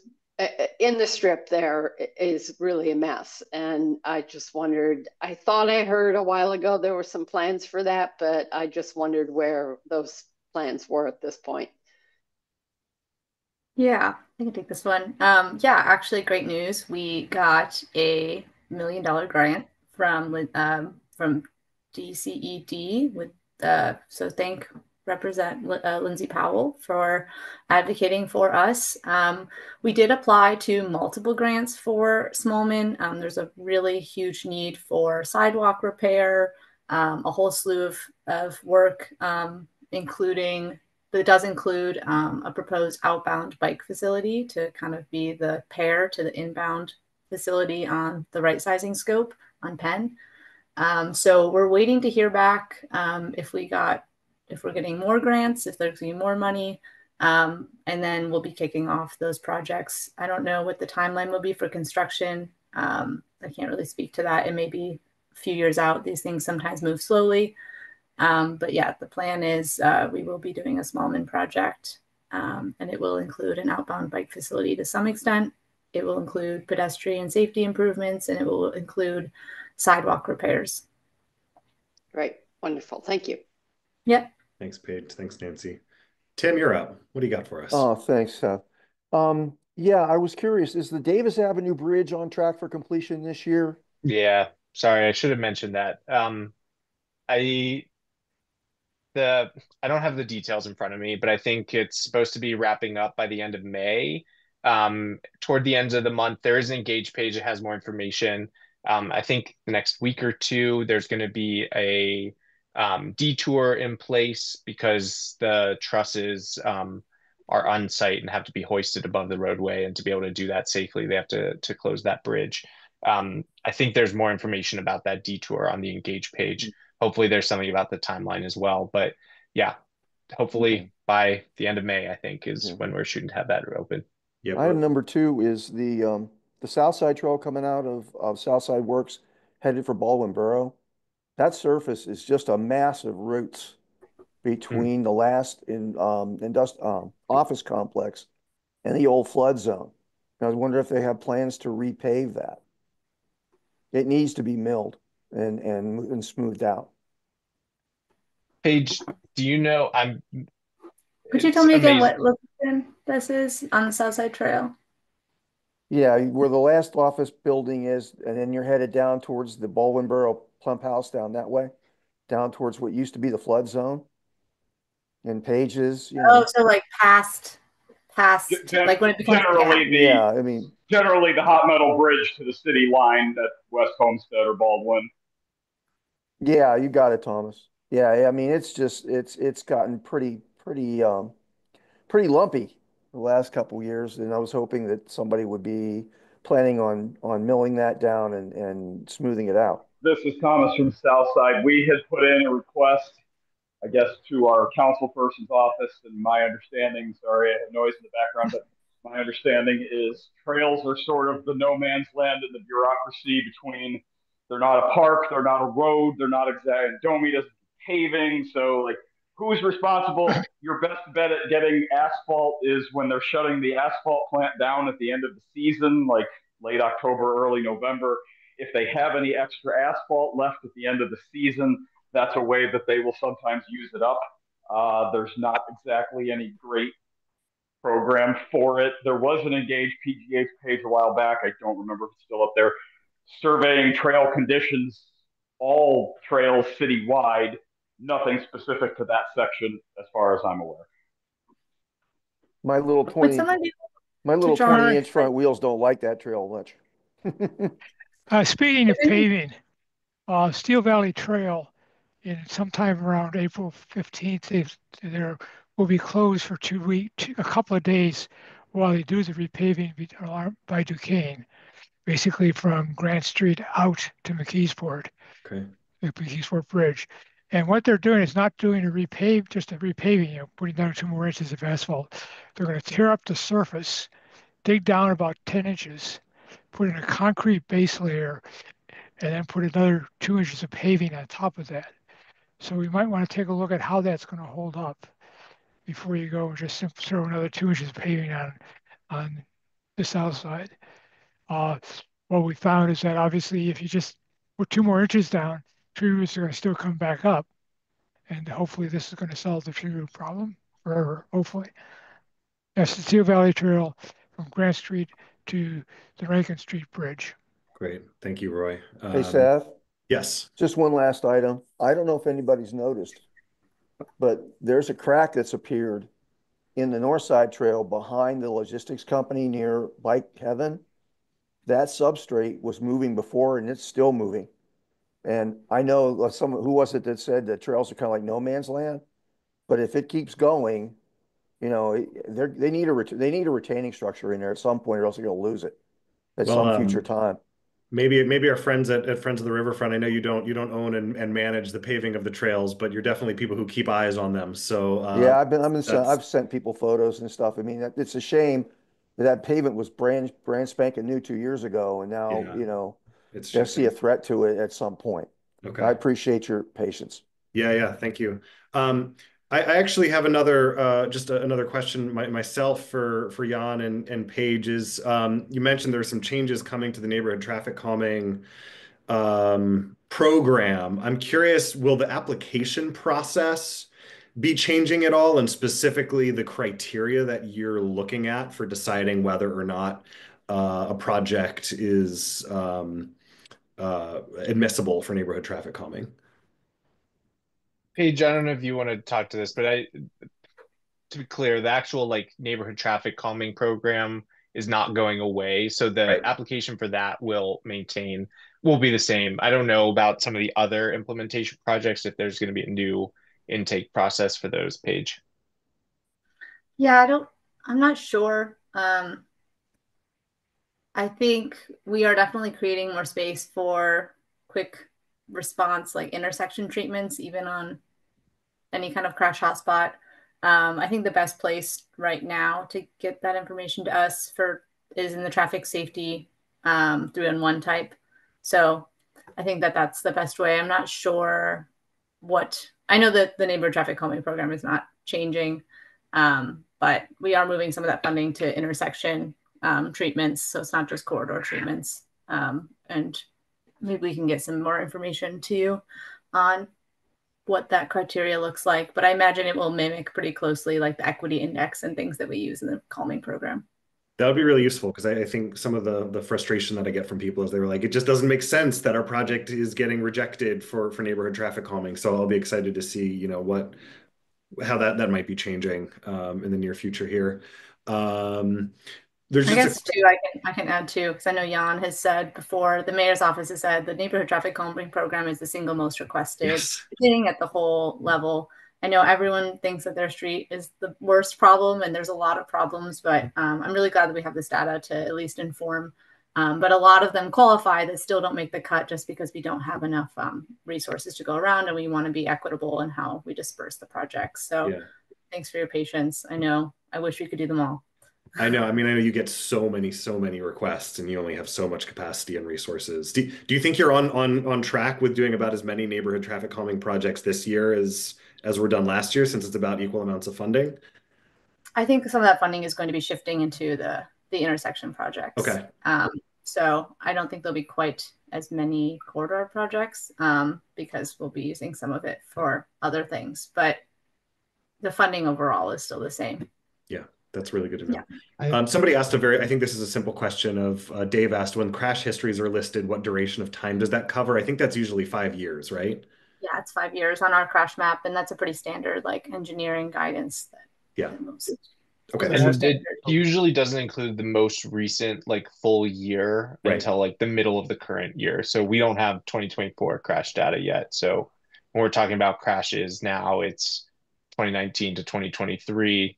in the strip there, is really a mess. And I just wondered, I thought I heard a while ago there were some plans for that, but I just wondered where those plans were at this point. Yeah, I can take this one. Yeah, actually, great news. We got a $1 million grant from DCED with so thank Lindsay Powell for advocating for us. We did apply to multiple grants for Smallman. There's a really huge need for sidewalk repair, a whole slew of work, including But it does include a proposed outbound bike facility to kind of be the pair to the inbound facility on the right sizing scope on Penn. So we're waiting to hear back if we're getting more grants, if there's going to be more money, and then we'll be kicking off those projects. I don't know what the timeline will be for construction. I can't really speak to that. It may be a few years out. These things sometimes move slowly. But yeah, the plan is we will be doing a Smallman project, and it will include an outbound bike facility to some extent. It will include pedestrian safety improvements, and it will include sidewalk repairs. Great. Wonderful. Thank you. Yep. Thanks, Paige. Thanks, Nancy. Tim, you're up. What do you got for us? Oh, thanks, Seth. Yeah, I was curious, is the Davis Avenue Bridge on track for completion this year? Yeah, sorry, I should have mentioned that. I I don't have the details in front of me, but I think it's supposed to be wrapping up by the end of May. Toward the end of the month, there is an Engage page that has more information. I think the next week or two, there's going to be a detour in place because the trusses are on site and have to be hoisted above the roadway. And to be able to do that safely, they have to close that bridge. I think there's more information about that detour on the Engage page. Hopefully there's something about the timeline as well. But yeah, hopefully by the end of May, I think, is when we're shooting to have that open. Yeah. Item number 2 is the South Side Trail coming out of Southside Works headed for Baldwin Borough. That surface is just a massive roots between the last office complex and the old flood zone. I was wondering if they have plans to repave that. It needs to be milled and smoothed out. Paige, do you know? Could you tell me again what location this is on the South Side Trail? Yeah, where the last office building is, and then you're headed down towards the Baldwin Borough Plump House down that way, down towards what used to be the flood zone. And Pages, so like past, like when it becomes generally the hot metal bridge to the city line at West Homestead or Baldwin. Yeah, you got it, Thomas. Yeah, I mean it's gotten pretty lumpy the last couple years, and I was hoping that somebody would be planning on milling that down and smoothing it out. This is Thomas from Southside. We had put in a request, I guess, to our councilperson's office, and my understanding, sorry, I have noise in the background, but my understanding is trails are sort of the no man's land in the bureaucracy between they're not a park, they're not a road, they're not exact. DOMI doesn't do paving, so like who's responsible? Your best bet at getting asphalt is when they're shutting the asphalt plant down at the end of the season, like late October, early November. If they have any extra asphalt left at the end of the season, that's a way that they will sometimes use it up. There's not exactly any great program for it. There was an Engage PGH page a while back. I don't remember if it's still up there. Surveying trail conditions, all trails citywide, nothing specific to that section as far as I'm aware. My little 20-inch front wheels don't like that trail much. Speaking of paving, Steel Valley Trail, in sometime around April 15th, there will be closed for a couple of days while they do the repaving by Duquesne, basically from Grant Street out to McKeesport, the McKeesport Bridge. And what they're doing is not doing just a repaving, putting down 2 more inches of asphalt. They're going to tear up the surface, dig down about 10 inches, put in a concrete base layer, and then put another 2 inches of paving on top of that. So we might want to take a look at how that's going to hold up before you go and just throw another 2 inches of paving on the south side. What we found is that obviously if you just put 2 more inches down, tree roots are going to still come back up. And hopefully this is going to solve the tree root problem forever, hopefully. That's the Steel Valley Trail from Grant Street to the Rankin Street Bridge. Great. Thank you, Roy. Hey, Seth. Yes. Just one last item. I don't know if anybody's noticed, but there's a crack that's appeared in the North Side Trail behind the logistics company near Bike Heaven. That substrate was moving before, and it's still moving. And I know who was it that said the trails are kind of like no man's land? But if it keeps going, You know, they need a retaining structure in there at some point, or else they're going to lose it at Well, some future time. maybe our friends at Friends of the Riverfront. I know you don't own and manage the paving of the trails, but you're definitely people who keep eyes on them. So Yeah, that's I've sent people photos and stuff. I mean, it's a shame that that pavement was brand spanking new 2 years ago, and now, yeah, you know, it's they'll see a shifting. threat to it at some point. I Okay. appreciate your patience. Yeah, thank you. Um, I actually have another another question myself for Jan and Paige is you mentioned there's some changes coming to the neighborhood traffic calming program. I'm curious, will the application process be changing at all, and specifically the criteria that you're looking at for deciding whether or not a project is admissible for neighborhood traffic calming? Paige, I don't know if you want to talk to this, but to be clear, the actual like neighborhood traffic calming program is not going away. So the Right. application for that will be the same. I don't know about some of the other implementation projects if there's going to be a new intake process for those, Paige. Yeah, I'm not sure. I think we are definitely creating more space for quick response, like intersection treatments, even on any kind of crash hotspot. I think the best place right now to get that information to us for is in the traffic safety 3-in-1 type. So I think that that's the best way. I'm not sure what I know that the neighborhood traffic calming program is not changing, but we are moving some of that funding to intersection treatments. So it's not just corridor treatments. And maybe we can get some more information to you on what that criteria looks like. But I imagine it will mimic pretty closely like the equity index and things that we use in the calming program. That would be really useful because I think some of the frustration that I get from people is they were like, it just doesn't make sense that our project is getting rejected for neighborhood traffic calming. So I'll be excited to see, how that might be changing in the near future here. There's I just guess too, I can add too, because I know Jan has said before, the mayor's office has said the neighborhood traffic calming program is the single most requested yes. thing at the whole level. I know everyone thinks that their street is the worst problem, and there's a lot of problems, but I'm really glad that we have this data to at least inform. But a lot of them qualify that still don't make the cut just because we don't have enough resources to go around, and we want to be equitable in how we disperse the projects. So Yeah. thanks for your patience. I wish we could do them all. I know. I mean, I know you get so many requests, and you only have so much capacity and resources. Do you think you're on track with doing about as many neighborhood traffic calming projects this year as were done last year, since it's about equal amounts of funding? I think some of that funding is going to be shifting into the intersection projects. Okay. So I don't think there'll be quite as many corridor projects because we'll be using some of it for other things. But the funding overall is still the same. Yeah, that's really good to know. Yeah. Somebody asked I think this is a simple question of Dave asked, when crash histories are listed, what duration of time does that cover? I think that's usually 5 years, right? Yeah, it's 5 years on our crash map, and that's a pretty standard like engineering guidance Yeah. that most Okay. And it usually doesn't include the most recent like full year Right. until like the middle of the current year. So we don't have 2024 crash data yet. So when we're talking about crashes now, it's 2019 to 2023.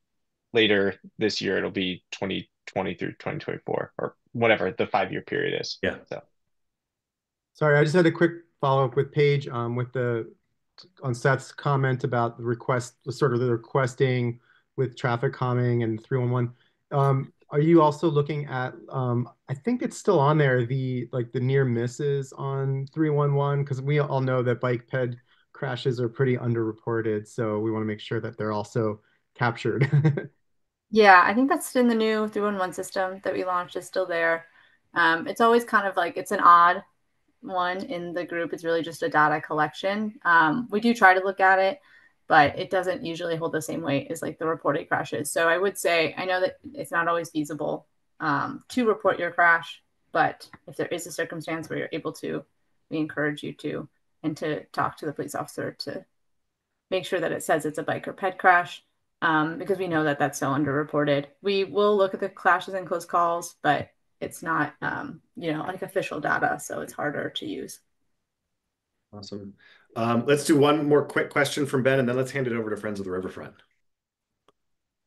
Later this year, it'll be 2020 through 2024 or whatever the 5 year period is. Yeah. So Sorry, I just had a quick follow-up with Paige on Seth's comment about the request, sort of the requesting with traffic calming and 311. Are you also looking at, I think it's still on there, the near misses on 311, because we all know that bike ped crashes are pretty underreported, so we want to make sure that they're also captured. Yeah, I think that's in the new 311 system that we launched is still there. It's always kind of like it's an odd one in the group. It's really just a data collection. We do try to look at it, but it doesn't usually hold the same weight as like the reported crashes. So I would say I know that it's not always feasible to report your crash, but if there is a circumstance where you're able to, we encourage you to and to talk to the police officer to make sure that it says it's a bike or ped crash because we know that that's so underreported. We will look at the crashes and close calls, but it's not, like official data, so it's harder to use. Awesome. Let's do one more quick question from Ben, and then let's hand it over to Friends of the Riverfront.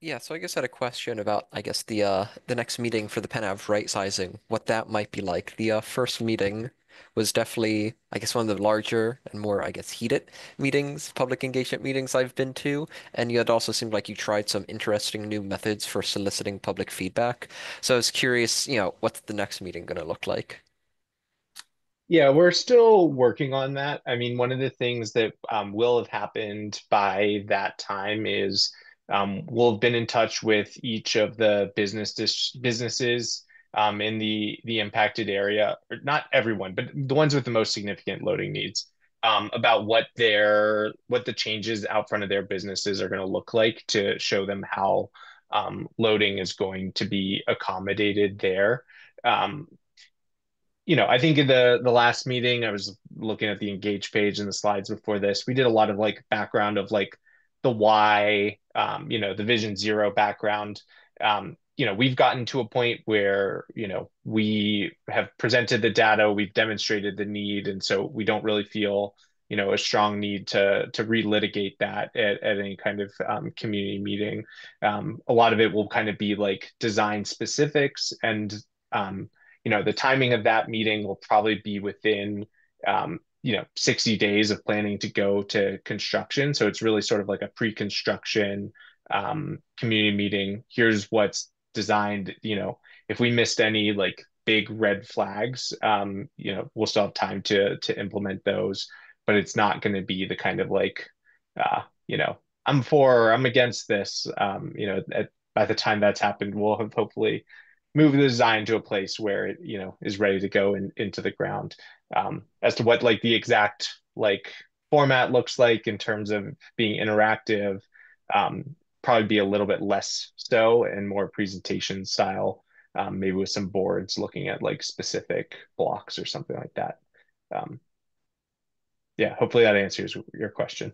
Yeah, so I guess I had a question about, I guess, the next meeting for the PenAv right sizing, what that might be like. The first meeting was definitely, I guess, one of the larger and more, I guess, heated meetings, public engagement meetings I've been to, and you had also seemed like you tried some interesting new methods for soliciting public feedback. So I was curious, what's the next meeting going to look like? Yeah, we're still working on that. I mean, one of the things that will have happened by that time is we'll have been in touch with each of the businesses in the impacted area, or not everyone, but the ones with the most significant loading needs, about what the changes out front of their businesses are going to look like to show them how loading is going to be accommodated there. Um, I think in the last meeting, I was looking at the engage page and the slides before this. We did a lot of like background of like the why, the Vision Zero background. We've gotten to a point where, we have presented the data, we've demonstrated the need, and so we don't really feel, a strong need to relitigate that at any kind of community meeting. A lot of it will kind of be like design specifics and the timing of that meeting will probably be within 60 days of planning to go to construction. So it's really sort of like a pre-construction community meeting. Here's what's designed. If we missed any like big red flags, we'll still have time to implement those, but it's not going to be the kind of like uh, you know I'm for or I'm against this. By the time that's happened, we'll have hopefully move the design to a place where it is ready to go into the ground. As to what like the exact like format looks like in terms of being interactive, probably be a little bit less so and more presentation style, maybe with some boards looking at like specific blocks or something like that. um, yeah, hopefully that answers your question.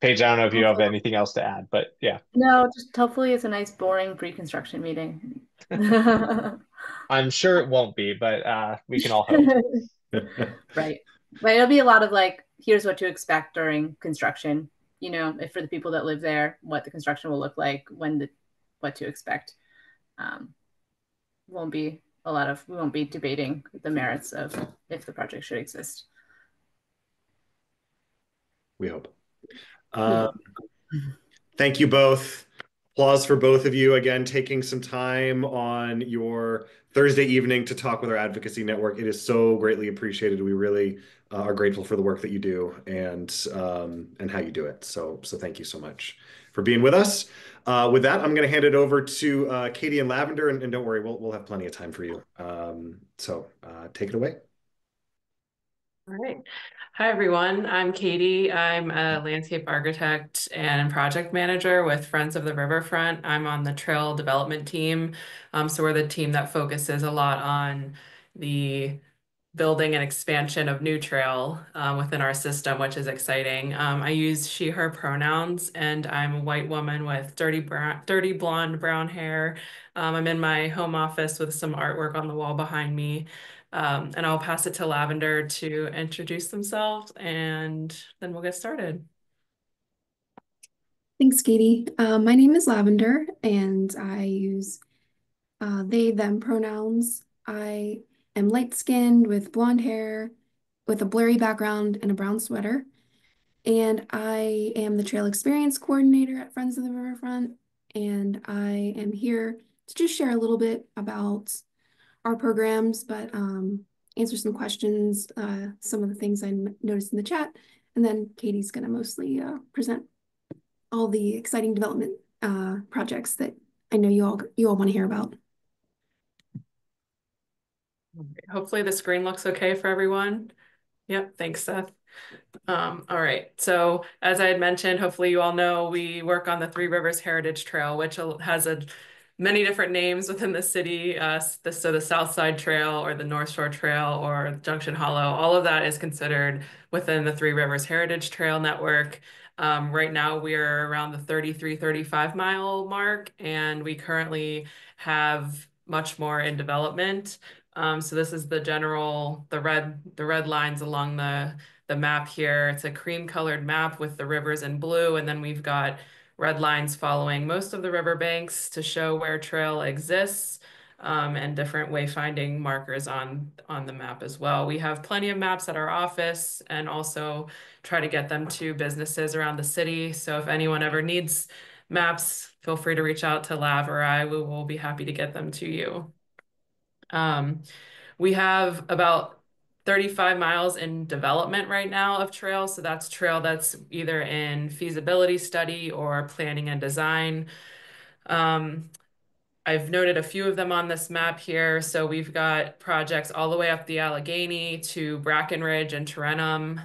Paige, I don't know if you have anything else to add, but yeah. No, just hopefully it's a nice, boring pre-construction meeting. I'm sure it won't be, but we can all hope. Right. But it'll be a lot of like, here's what to expect during construction, if for the people that live there, what the construction will look like, what to expect. We won't be debating the merits of if the project should exist. We hope. Thank you both. Applause for both of you again, taking some time on your Thursday evening to talk with our advocacy network. It is so greatly appreciated. We really are grateful for the work that you do and how you do it. So thank you so much for being with us. With that, I'm going to hand it over to Katie and Lavender, and don't worry, we'll have plenty of time for you. So take it away. All right. Hi, everyone. I'm Katie. I'm a landscape architect and project manager with Friends of the Riverfront. I'm on the trail development team. So we're the team that focuses a lot on the building and expansion of new trail within our system, which is exciting. I use she, her pronouns, and I'm a white woman with dirty blonde brown hair. I'm in my home office with some artwork on the wall behind me. And I'll pass it to Lavender to introduce themselves, and then we'll get started. Thanks, Katie. My name is Lavender, and I use they, them pronouns. I am light-skinned with blonde hair, with a blurry background and a brown sweater. And I am the trail experience coordinator at Friends of the Riverfront. And I am here to just share a little bit about our programs, but answer some questions, some of the things I noticed in the chat. And then Katie's going to mostly present all the exciting development projects that I know you all want to hear about. Hopefully the screen looks okay for everyone. Yep, thanks, Seth. All right, so as I had mentioned, hopefully you all know we work on the Three Rivers Heritage Trail, which has many different names within the city. So the South Side Trail or the North Shore Trail or Junction Hollow, all of that is considered within the Three Rivers Heritage Trail network. Right now we're around the 35 mile mark, and we currently have much more in development. So this is the red lines along the map here. It's a cream colored map with the rivers in blue, and then we've got red lines following most of the riverbanks to show where trail exists, and different wayfinding markers on the map as well. We have plenty of maps at our office and also try to get them to businesses around the city. So if anyone ever needs maps, feel free to reach out to Lav or I. We will be happy to get them to you. We have about 35 miles in development right now of trail. So that's trail that's either in feasibility study or planning and design. I've noted a few of them on this map here. So we've got projects all the way up the Allegheny to Brackenridge and Tarentum,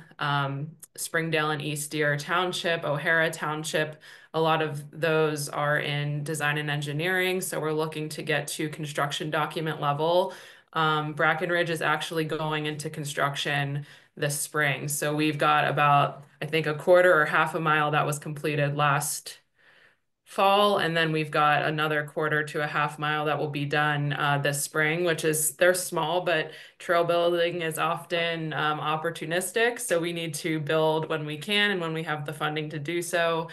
Springdale and East Deer Township, O'Hara Township. A lot of those are in design and engineering. So we're looking to get to construction document level. Brackenridge is actually going into construction this spring. So we've got about, I think, a quarter or half a mile that was completed last fall, and then we've got another quarter to a half mile that will be done this spring, which is, they're small, but trail building is often opportunistic. So we need to build when we can and when we have the funding to do so.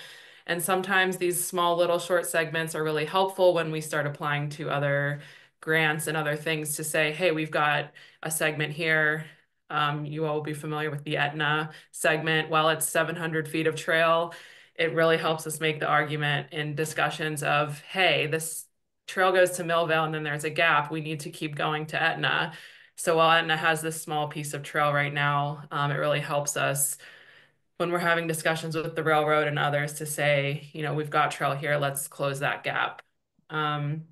And sometimes these small little short segments are really helpful when we start applying to other grants and other things to say, hey, we've got a segment here. You all will be familiar with the Etna segment. While it's 700 feet of trail, it really helps us make the argument in discussions of, hey, this trail goes to Millvale and then there's a gap. We need to keep going to Etna. So while Etna has this small piece of trail right now, it really helps us when we're having discussions with the railroad and others to say, you know, we've got trail here, let's close that gap. And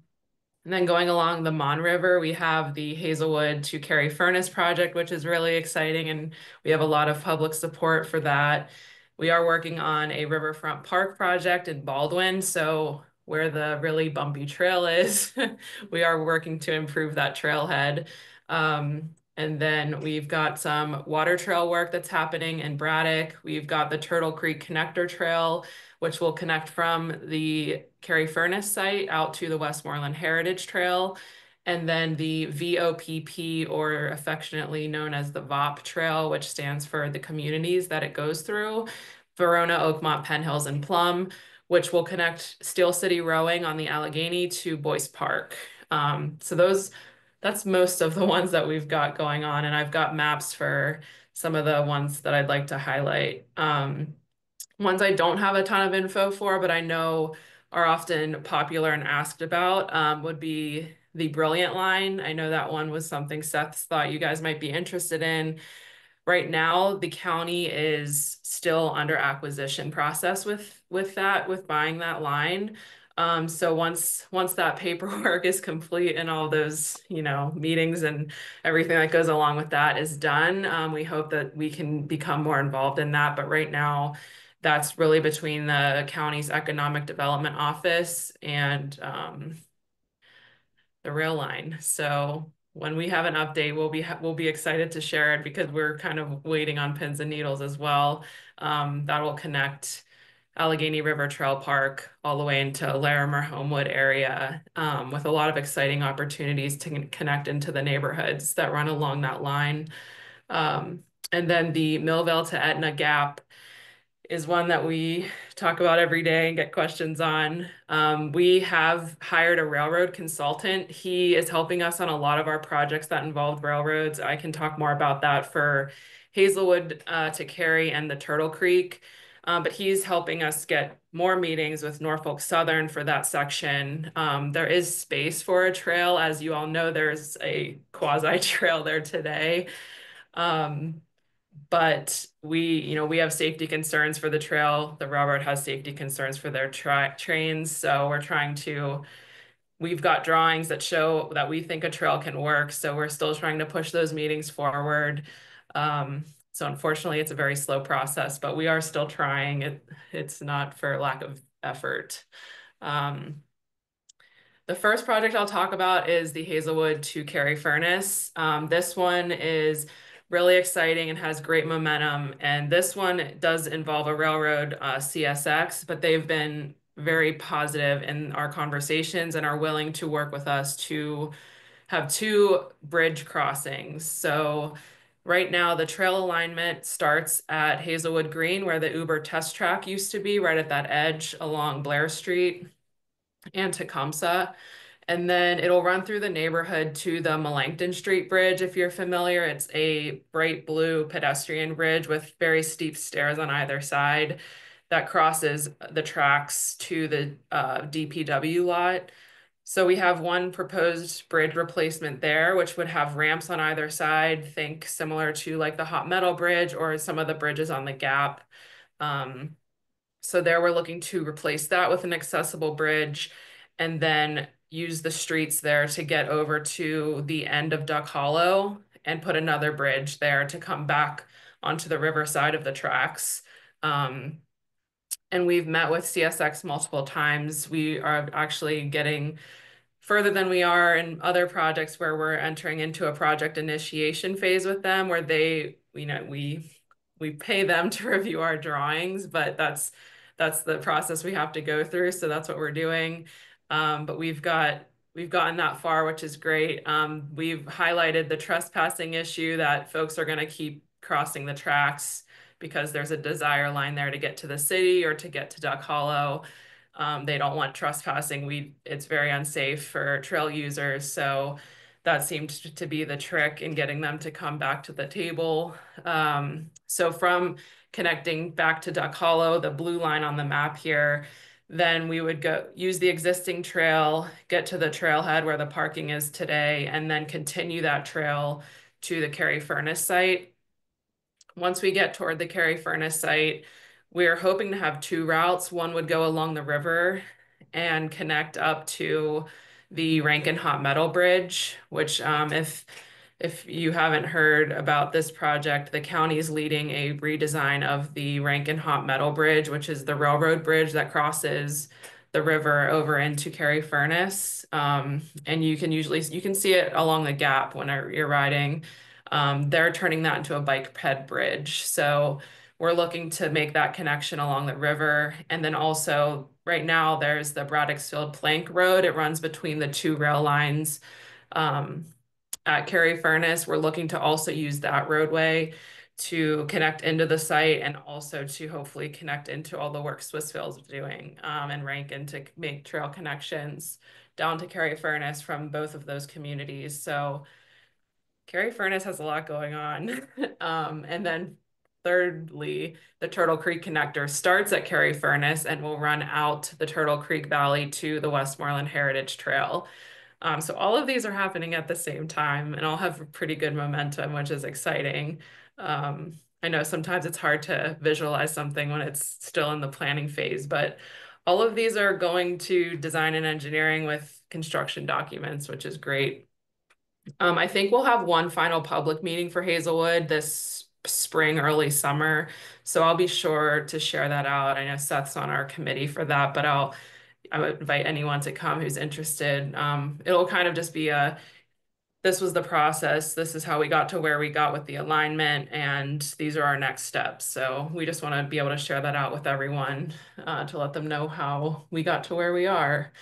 then going along the Mon River, we have the Hazelwood to Cary Furnace project, which is really exciting, and we have a lot of public support for that. We are working on a riverfront park project in Baldwin, so where the really bumpy trail is, we are working to improve that trailhead. And then we've got some water trail work that's happening in Braddock. We've got the Turtle Creek Connector Trail, which will connect from the Cary Furnace site out to the Westmoreland Heritage Trail. And then the VOPP, or affectionately known as the VOP Trail, which stands for the communities that it goes through, Verona, Oakmont, Penn Hills, and Plum, which will connect Steel City Rowing on the Allegheny to Boyce Park. So that's most of the ones that we've got going on. And I've got maps for some of the ones that I'd like to highlight. Ones I don't have a ton of info for, but I know are often popular and asked about, would be the Brilliant Line. I know that one was something Seth thought you guys might be interested in. Right now, the county is still under acquisition process with buying that line. So once that paperwork is complete and all those, you know, meetings and everything that goes along with that is done, we hope that we can become more involved in that. But right now, that's really between the county's economic development office and the rail line. So when we have an update, we'll be excited to share it, because we're kind of waiting on pins and needles as well. That will connect Allegheny River Trail Park all the way into Larimer Homewood area, with a lot of exciting opportunities to connect into the neighborhoods that run along that line. And then the Millvale to Etna Gap is one that we talk about every day and get questions on. We have hired a railroad consultant. He is helping us on a lot of our projects that involve railroads. I can talk more about that for Hazelwood to Cary and the Turtle Creek. But he's helping us get more meetings with Norfolk Southern for that section. There is space for a trail. As you all know, there's a quasi trail there today. But we have safety concerns for the trail. The railroad has safety concerns for their trains. So we've got drawings that show that we think a trail can work. So we're still trying to push those meetings forward. So unfortunately, it's a very slow process, but we are still trying. It's not for lack of effort. The first project I'll talk about is the Hazelwood to Cary Furnace. This one is really exciting and has great momentum. And this one does involve a railroad, CSX, but they've been very positive in our conversations and are willing to work with us to have 2 bridge crossings. So Right now, the trail alignment starts at Hazelwood Green, where the Uber test track used to be, right at that edge along Blair Street and Tecumseh. And then it'll run through the neighborhood to the Melanchthon Street Bridge, if you're familiar. It's a bright blue pedestrian bridge with very steep stairs on either side that crosses the tracks to the DPW lot. So we have one proposed bridge replacement there, which would have ramps on either side, think similar to like the Hot Metal Bridge or some of the bridges on the Gap. So there we're looking to replace that with an accessible bridge and then use the streets there to get over to the end of Duck Hollow and put another bridge there to come back onto the river side of the tracks. And we've met with CSX multiple times. We are actually getting further than we are in other projects where we're entering into a project initiation phase with them, where they, we pay them to review our drawings, but that's the process we have to go through. So that's what we're doing. But we've gotten that far, which is great. We've highlighted the trespassing issue, that folks are going to keep crossing the tracks because there's a desire line there to get to the city or to get to Duck Hollow. They don't want trespassing. It's very unsafe for trail users. So that seemed to be the trick in getting them to come back to the table. So from connecting back to Duck Hollow, the blue line on the map here, then we would go use the existing trail, get to the trailhead where the parking is today, and then continue that trail to the Cary Furnace site. Once we get toward the Cary Furnace site, we're hoping to have two routes. One would go along the river and connect up to the Rankin Hot Metal Bridge, which if you haven't heard about this project, the county is leading a redesign of the Rankin Hot Metal Bridge, which is the railroad bridge that crosses the river over into Cary Furnace. And you can see it along the Gap when you're riding. They're turning that into a bike ped bridge. So we're looking to make that connection along the river. And then also right now there's the Braddocksfield Plank Road. It runs between the two rail lines at Cary Furnace. We're looking to also use that roadway to connect into the site and also to hopefully connect into all the work Swissville's doing and Rankin to make trail connections down to Cary Furnace from both of those communities. So Cary Furnace has a lot going on. And then thirdly, the Turtle Creek connector starts at Cary Furnace and will run out the Turtle Creek Valley to the Westmoreland Heritage Trail. So all of these are happening at the same time and all have pretty good momentum, which is exciting. I know sometimes it's hard to visualize something when it's still in the planning phase, but all of these are going to design and engineering with construction documents, which is great. I think we'll have one final public meeting for Hazelwood this spring, early summer. So I'll be sure to share that out. I know Seth's on our committee for that, but I would invite anyone to come who's interested. It'll kind of just be this was the process. This is how we got to where we got with the alignment, and these are our next steps. So we just want to be able to share that out with everyone to let them know how we got to where we are.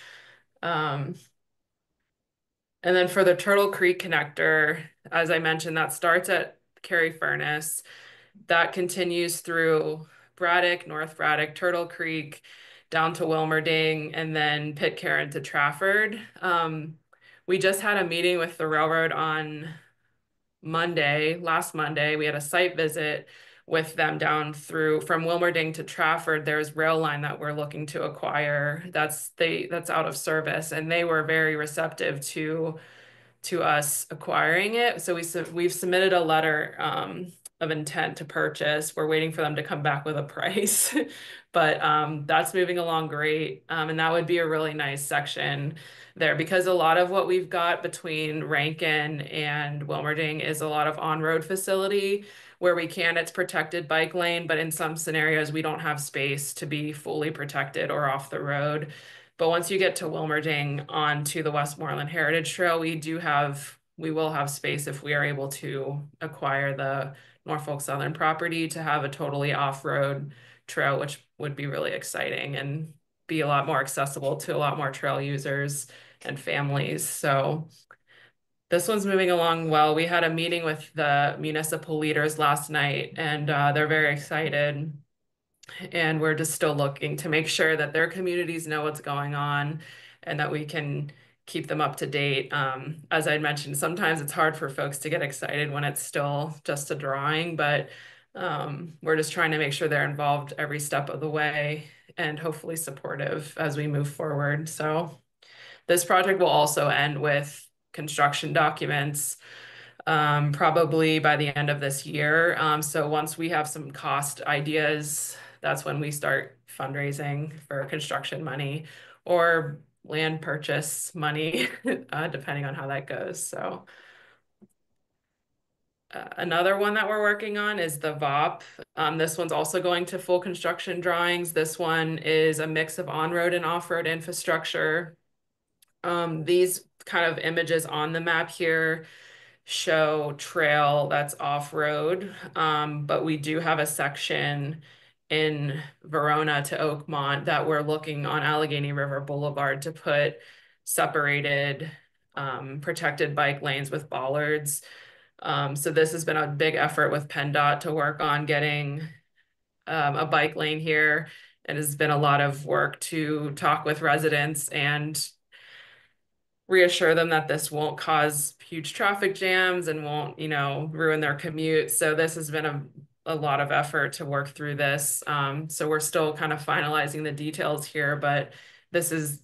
And then for the Turtle Creek connector, as I mentioned, that starts at Cary Furnace. That continues through Braddock, North Braddock, Turtle Creek, down to Wilmerding, and then Pitcairn to Trafford. We just had a meeting with the railroad on last Monday. We had a site visit with them down through from Wilmerding to Trafford. There's rail line that we're looking to acquire that's out of service, and they were very receptive to us acquiring it. So we've submitted a letter of intent to purchase. We're waiting for them to come back with a price, but that's moving along great. And that would be a really nice section there, because a lot of what we've got between Rankin and Wilmerding is a lot of on-road facility where it's protected bike lane, but in some scenarios we don't have space to be fully protected or off the road. But once you get to Wilmerding onto the Westmoreland Heritage Trail, we will have space if we are able to acquire the Norfolk Southern property to have a totally off-road trail, which would be really exciting and be a lot more accessible to a lot more trail users and families. So This one's moving along well. We had a meeting with the municipal leaders last night, and they're very excited. And we're just still looking to make sure that their communities know what's going on and that we can keep them up to date. As I mentioned, sometimes it's hard for folks to get excited when it's still just a drawing, but we're just trying to make sure they're involved every step of the way and hopefully supportive as we move forward. So this project will also end with construction documents probably by the end of this year. So once we have some cost ideas, that's when we start fundraising for construction money or land purchase money, depending on how that goes. So another one that we're working on is the VOP. This one's also going to full construction drawings. This one is a mix of on-road and off-road infrastructure. These kind of images on the map here show trail that's off-road, but we do have a section in Verona to Oakmont that we're looking on Allegheny River Boulevard to put separated protected bike lanes with bollards. So this has been a big effort with PennDOT to work on getting a bike lane here, and has been a lot of work to talk with residents and reassure them that this won't cause huge traffic jams and won't, ruin their commute. So this has been a lot of effort to work through this. So we're still kind of finalizing the details here, but this is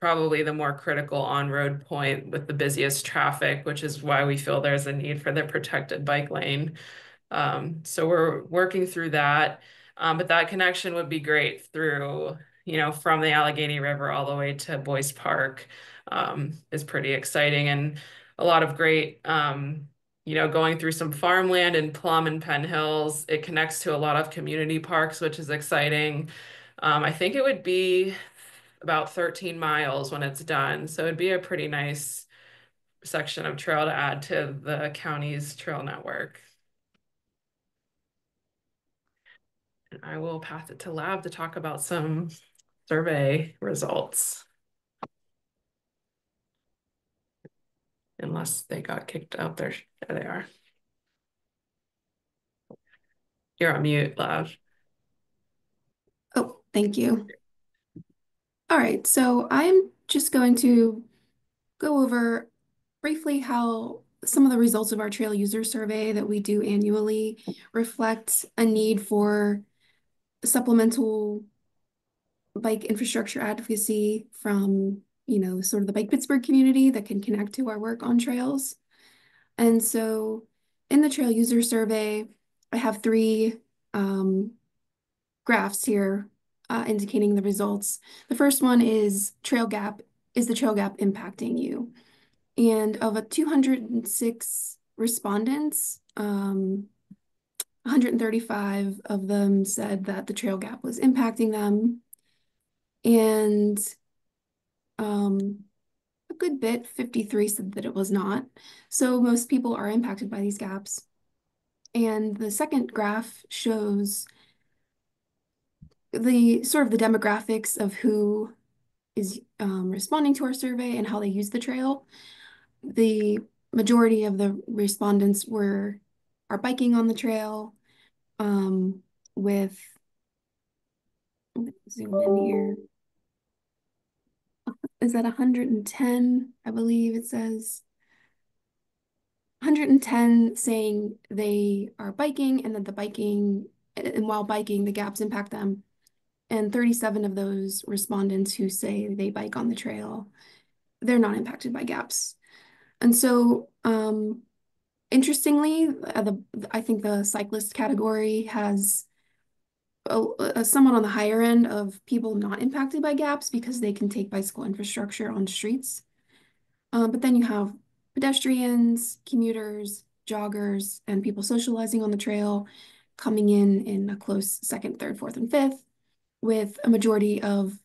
probably the more critical on-road point with the busiest traffic, which is why we feel there's a need for the protected bike lane. So we're working through that. But that connection would be great through, from the Allegheny River all the way to Boyce Park, is pretty exciting, and a lot of great, going through some farmland in Plum and Penn Hills. It connects to a lot of community parks, which is exciting. I think it would be about 13 miles when it's done. So it'd be a pretty nice section of trail to add to the county's trail network. And I will pass it to Lab to talk about some survey results. Unless they got kicked out there. There they are. You're on mute, Lab. Oh, thank you. All right, so I'm just going to go over briefly how some of the results of our trail user survey that we do annually reflect a need for supplemental bike infrastructure advocacy from, sort of the Bike Pittsburgh community that can connect to our work on trails. And so in the trail user survey, I have three graphs here indicating the results. The first one is the trail gap impacting you? And of a 206 respondents, 135 of them said that the trail gap was impacting them. And a good bit, 53, said that it was not. So most people are impacted by these gaps. And the second graph shows the sort of the demographics of who is responding to our survey and how they use the trail. The majority of the respondents are biking on the trail, with, zoom in here. Is that 110? I believe it says 110 saying they are biking and that while biking, the gaps impact them. And 37 of those respondents who say they bike on the trail, they're not impacted by gaps. And so, interestingly, I think the cyclist category has somewhat on the higher end of people not impacted by gaps because they can take bicycle infrastructure on streets. But then you have pedestrians, commuters, joggers, and people socializing on the trail coming in a close second, third, fourth, and fifth, with a majority of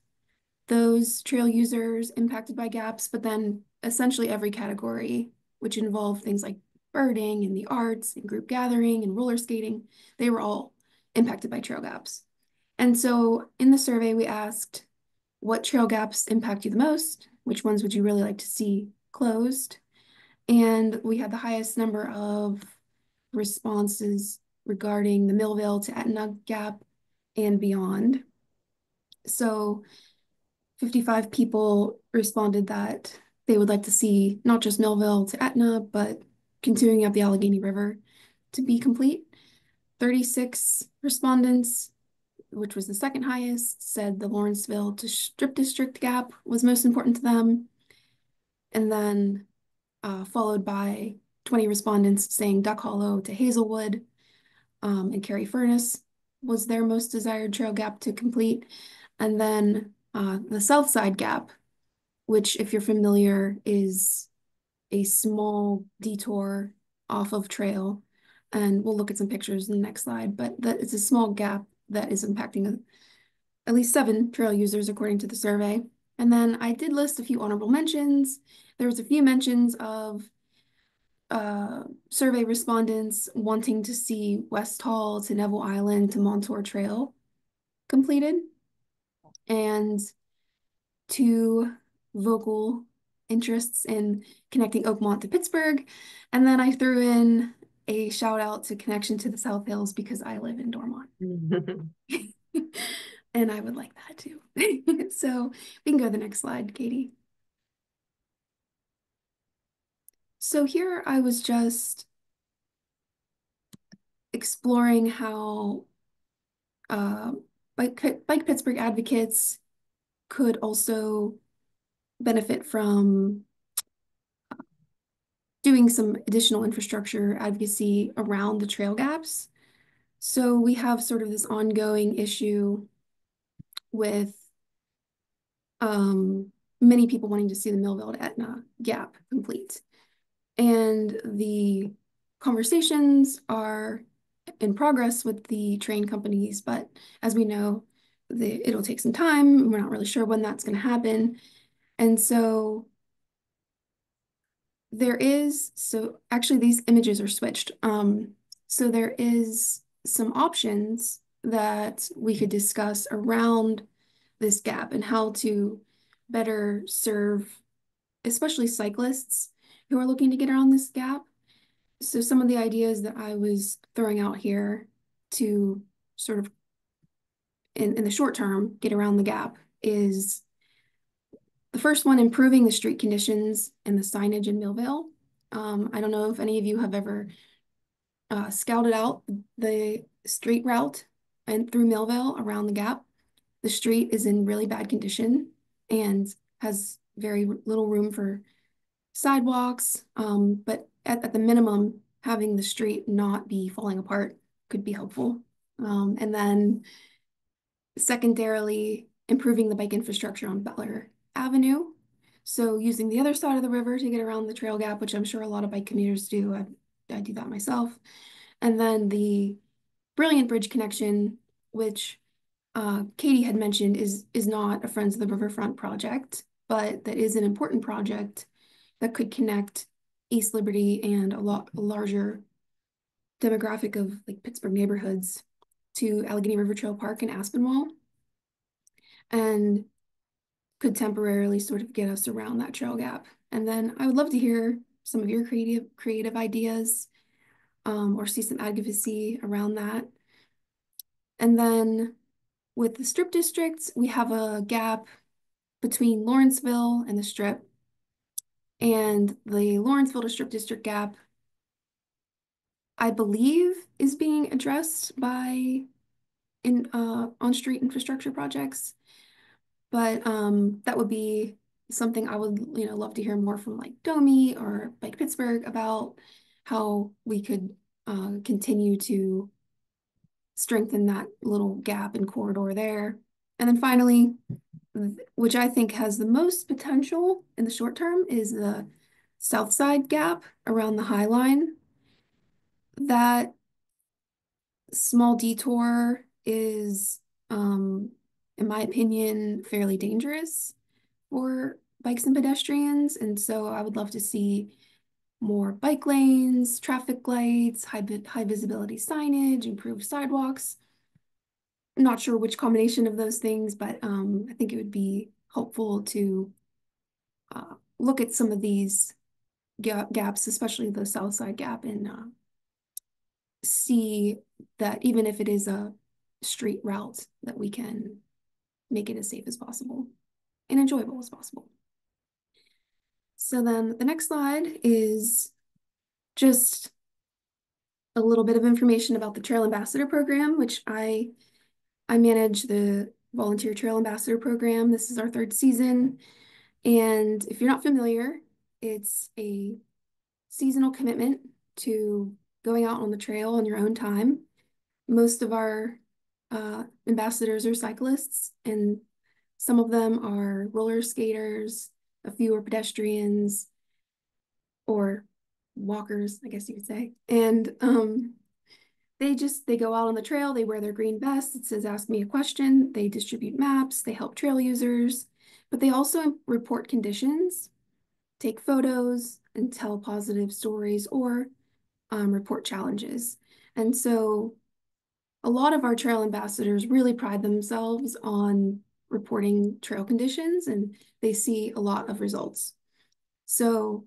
those trail users impacted by gaps, but then essentially every category, which involved things like birding and the arts and group gathering and roller skating, they were all impacted by trail gaps. And so in the survey, we asked, what trail gaps impact you the most? Which ones would you really like to see closed? And we had the highest number of responses regarding the Millville to Etna gap and beyond. So 55 people responded that they would like to see not just Millville to Etna, but continuing up the Allegheny River to be complete. 36 respondents, which was the second highest, said the Lawrenceville to Strip District gap was most important to them. And then followed by 20 respondents saying Duck Hollow to Hazelwood, and Carey Furnace was their most desired trail gap to complete. And then the South Side Gap, which, if you're familiar, is a small detour off of trail. And we'll look at some pictures in the next slide, but it's a small gap that is impacting at least 7 trail users according to the survey. And then I did list a few honorable mentions. There was a few mentions of survey respondents wanting to see West Hall to Neville Island to Montour Trail completed, and 2 vocal interests in connecting Oakmont to Pittsburgh. And then I threw in a shout out to connection to the South Hills because I live in Dormont. And I would like that too. So we can go to the next slide, Katie. So here I was just exploring how Bike Pittsburgh advocates could also benefit from doing some additional infrastructure advocacy around the trail gaps. So we have sort of this ongoing issue with many people wanting to see the Millville to Etna gap complete. And the conversations are in progress with the train companies, but as we know, it'll take some time. We're not really sure when that's going to happen. And so actually these images are switched. So there is some options that we could discuss around this gap and how to better serve, especially cyclists who are looking to get around this gap. So some of the ideas that I was throwing out here to sort of, in the short term, get around the gap is the first one, improving the street conditions and the signage in Millville. I don't know if any of you have ever scouted out the street route and through Millville around the gap. The street is in really bad condition and has very little room for sidewalks, but at the minimum, having the street not be falling apart could be helpful. And then secondarily, improving the bike infrastructure on Butler Avenue. So using the other side of the river to get around the trail gap, which I'm sure a lot of bike commuters do. I do that myself. And then the Brilliant Bridge connection, which Katie had mentioned is not a Friends of the Riverfront project, but that is an important project that could connect East Liberty and a larger demographic of like Pittsburgh neighborhoods to Allegheny River Trail Park and Aspinwall, and could temporarily sort of get us around that trail gap. And then I would love to hear some of your creative ideas, or see some advocacy around that. And then with the Strip districts, we have a gap between Lawrenceville and the Strip. And the Lawrenceville to Strip district gap, I believe, is being addressed by on-street infrastructure projects. But that would be something I would love to hear more from like DOMI or Bike Pittsburgh about how we could continue to strengthen that little gap and corridor there. And then finally, which I think has the most potential in the short term, is the South Side gap around the High Line. That small detour is, in my opinion, fairly dangerous for bikes and pedestrians. And so I would love to see more bike lanes, traffic lights, high visibility signage, improved sidewalks. I'm not sure which combination of those things, but I think it would be helpful to look at some of these gaps, especially the south side gap, and see that even if it is a street route, that we can make it as safe as possible and enjoyable as possible. So then the next slide is just a little bit of information about the Trail Ambassador Program, which I manage the Volunteer Trail Ambassador Program. This is our 3rd season. And if you're not familiar, it's a seasonal commitment to going out on the trail on your own time. Most of our ambassadors are cyclists, and some of them are roller skaters, a few are pedestrians or walkers, I guess you could say. And they go out on the trail, they wear their green vests, it says ask me a question, they distribute maps, they help trail users, but they also report conditions, take photos, and tell positive stories or report challenges. And so a lot of our trail ambassadors really pride themselves on reporting trail conditions, and they see a lot of results. So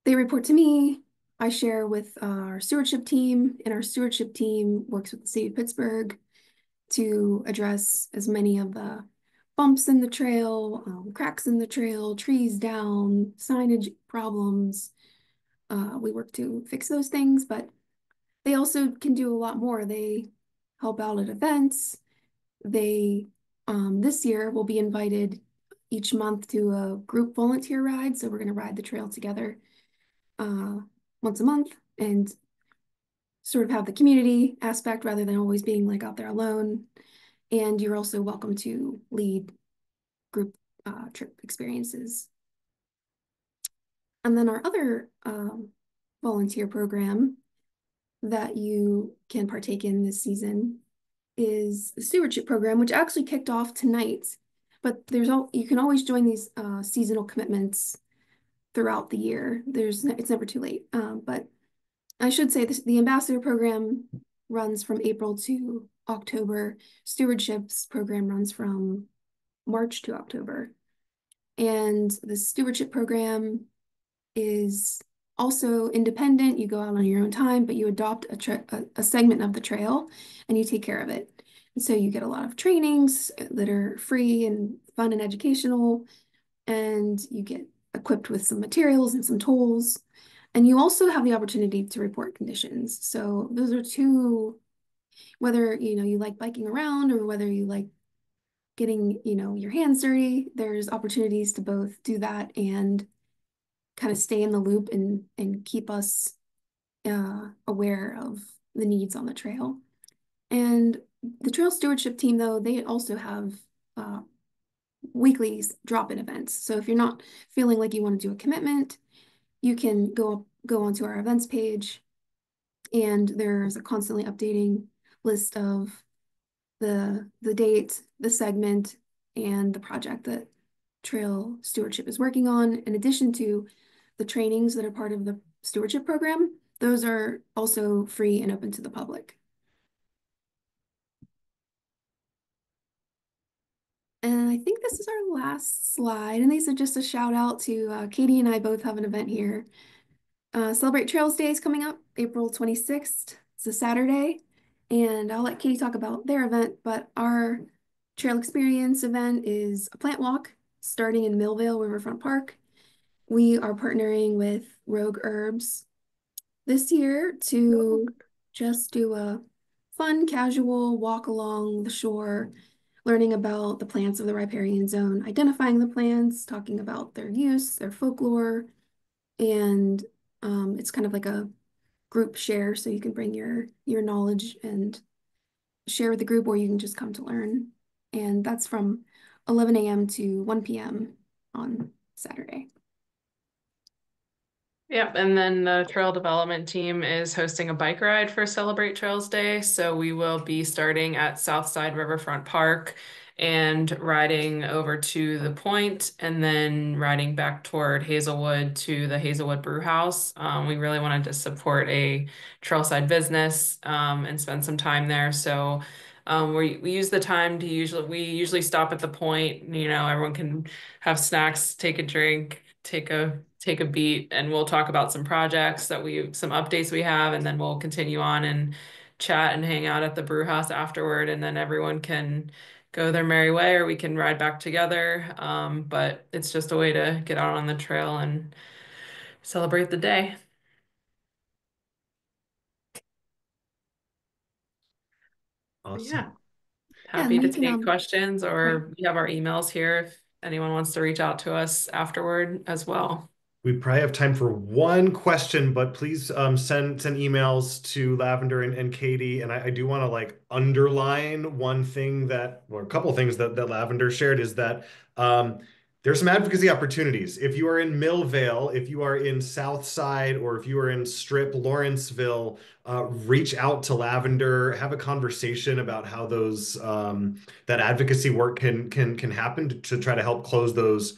they report to me, I share with our stewardship team, and our stewardship team works with the city of Pittsburgh to address as many of the bumps in the trail, cracks in the trail, trees down, signage problems. We work to fix those things, but they also can do a lot more. They help out at events. They, this year, will be invited each month to a group volunteer ride. So we're going to ride the trail together once a month and sort of have the community aspect rather than always being like out there alone. And you're also welcome to lead group trip experiences. And then our other volunteer program that you can partake in this season is the stewardship program, which actually kicked off tonight. But you can always join these seasonal commitments throughout the year. It's never too late. But I should say the ambassador program runs from April to October. Stewardship's program runs from March to October. And the stewardship program is also independent. You go out on your own time, but you adopt a segment of the trail and you take care of it. And so you get a lot of trainings that are free and fun and educational, and you get equipped with some materials and some tools. And you also have the opportunity to report conditions. So those are two, whether you like biking around or whether you like getting your hands dirty, there's opportunities to both do that and kind of stay in the loop and keep us aware of the needs on the trail. And the trail stewardship team, though, they also have weekly drop-in events. So if you're not feeling like you want to do a commitment, you can go onto our events page, and there's a constantly updating list of the date, the segment, and the project that trail stewardship is working on, in addition to the trainings that are part of the stewardship program. Those are also free and open to the public. And I think this is our last slide. And these are just a shout out to Katie and I both have an event here. Celebrate Trails Day is coming up April 26th. It's a Saturday. And I'll let Katie talk about their event, but our trail experience event is a plant walk starting in Millvale Riverfront Park. We are partnering with Rogue Herbs this year to just do a fun, casual walk along the shore, learning about the plants of the riparian zone, identifying the plants, talking about their use, their folklore, and it's kind of like a group share, so you can bring your knowledge and share with the group, or you can just come to learn. And that's from 11 a.m. to 1 p.m. on Saturday. Yep, and then the trail development team is hosting a bike ride for Celebrate Trails Day. So we will be starting at Southside Riverfront Park and riding over to the point, and then riding back toward Hazelwood to the Hazelwood Brew House. We really wanted to support a trailside business and spend some time there. So we use the time to usually stop at the point. Everyone can have snacks, take a drink, take a take a beat and we'll talk about some projects some updates we have, and then we'll continue on and chat and hang out at the brew house afterward, and then everyone can go their merry way or we can ride back together. But it's just a way to get out on the trail and celebrate the day. Awesome. Yeah. Yeah, Happy and to we can take questions, or right. we have our emails here if anyone wants to reach out to us afterward as well. We probably have time for one question, but please send emails to Lavender and Katie. And I do want to like underline one thing or a couple things that Lavender shared is that there's some advocacy opportunities. If you are in Millvale, if you are in Southside, or if you are in Strip, Lawrenceville, reach out to Lavender, have a conversation about how that advocacy work can happen to try to help close those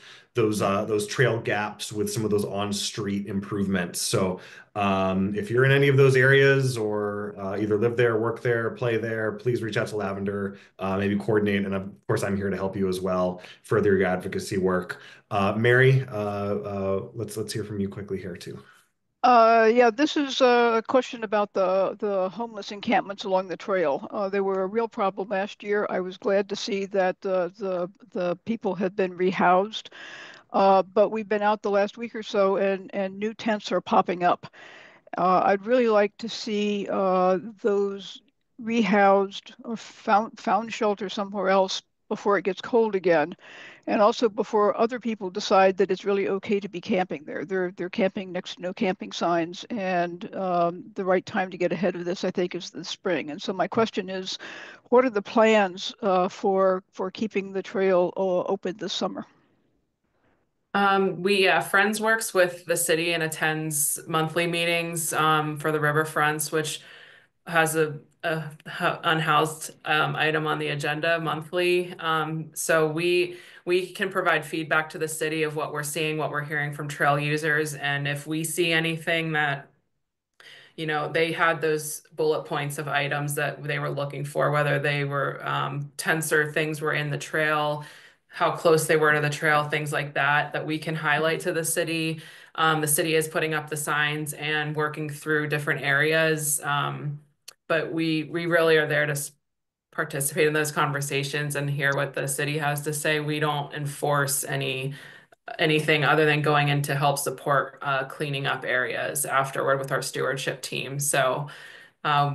trail gaps with some of those on-street improvements. So if you're in any of those areas or either live there, work there, play there, please reach out to Lavender, maybe coordinate. And of course, I'm here to help you as well, further your advocacy work. Mary, let's hear from you quickly here too. Yeah, this is a question about the homeless encampments along the trail. They were a real problem last year. I was glad to see that the people had been rehoused, but we've been out the last week or so, and new tents are popping up. I'd really like to see those rehoused or found shelter somewhere else before it gets cold again, and also before other people decide that it's really okay to be camping there. They're camping next to no camping signs, and the right time to get ahead of this, I think, is the spring. And so my question is, what are the plans for keeping the trail open this summer? Friends works with the city and attends monthly meetings for the riverfronts, which has a unhoused item on the agenda monthly. So we can provide feedback to the city of what we're seeing, what we're hearing from trail users, and if we see anything that, they had those bullet points of items that they were looking for, whether they were tents or things were in the trail, how close they were to the trail, things like that we can highlight to the city. The city is putting up the signs and working through different areas. But we really are there to participate in those conversations and hear what the city has to say. We don't enforce anything other than going in to help support cleaning up areas afterward with our stewardship team. So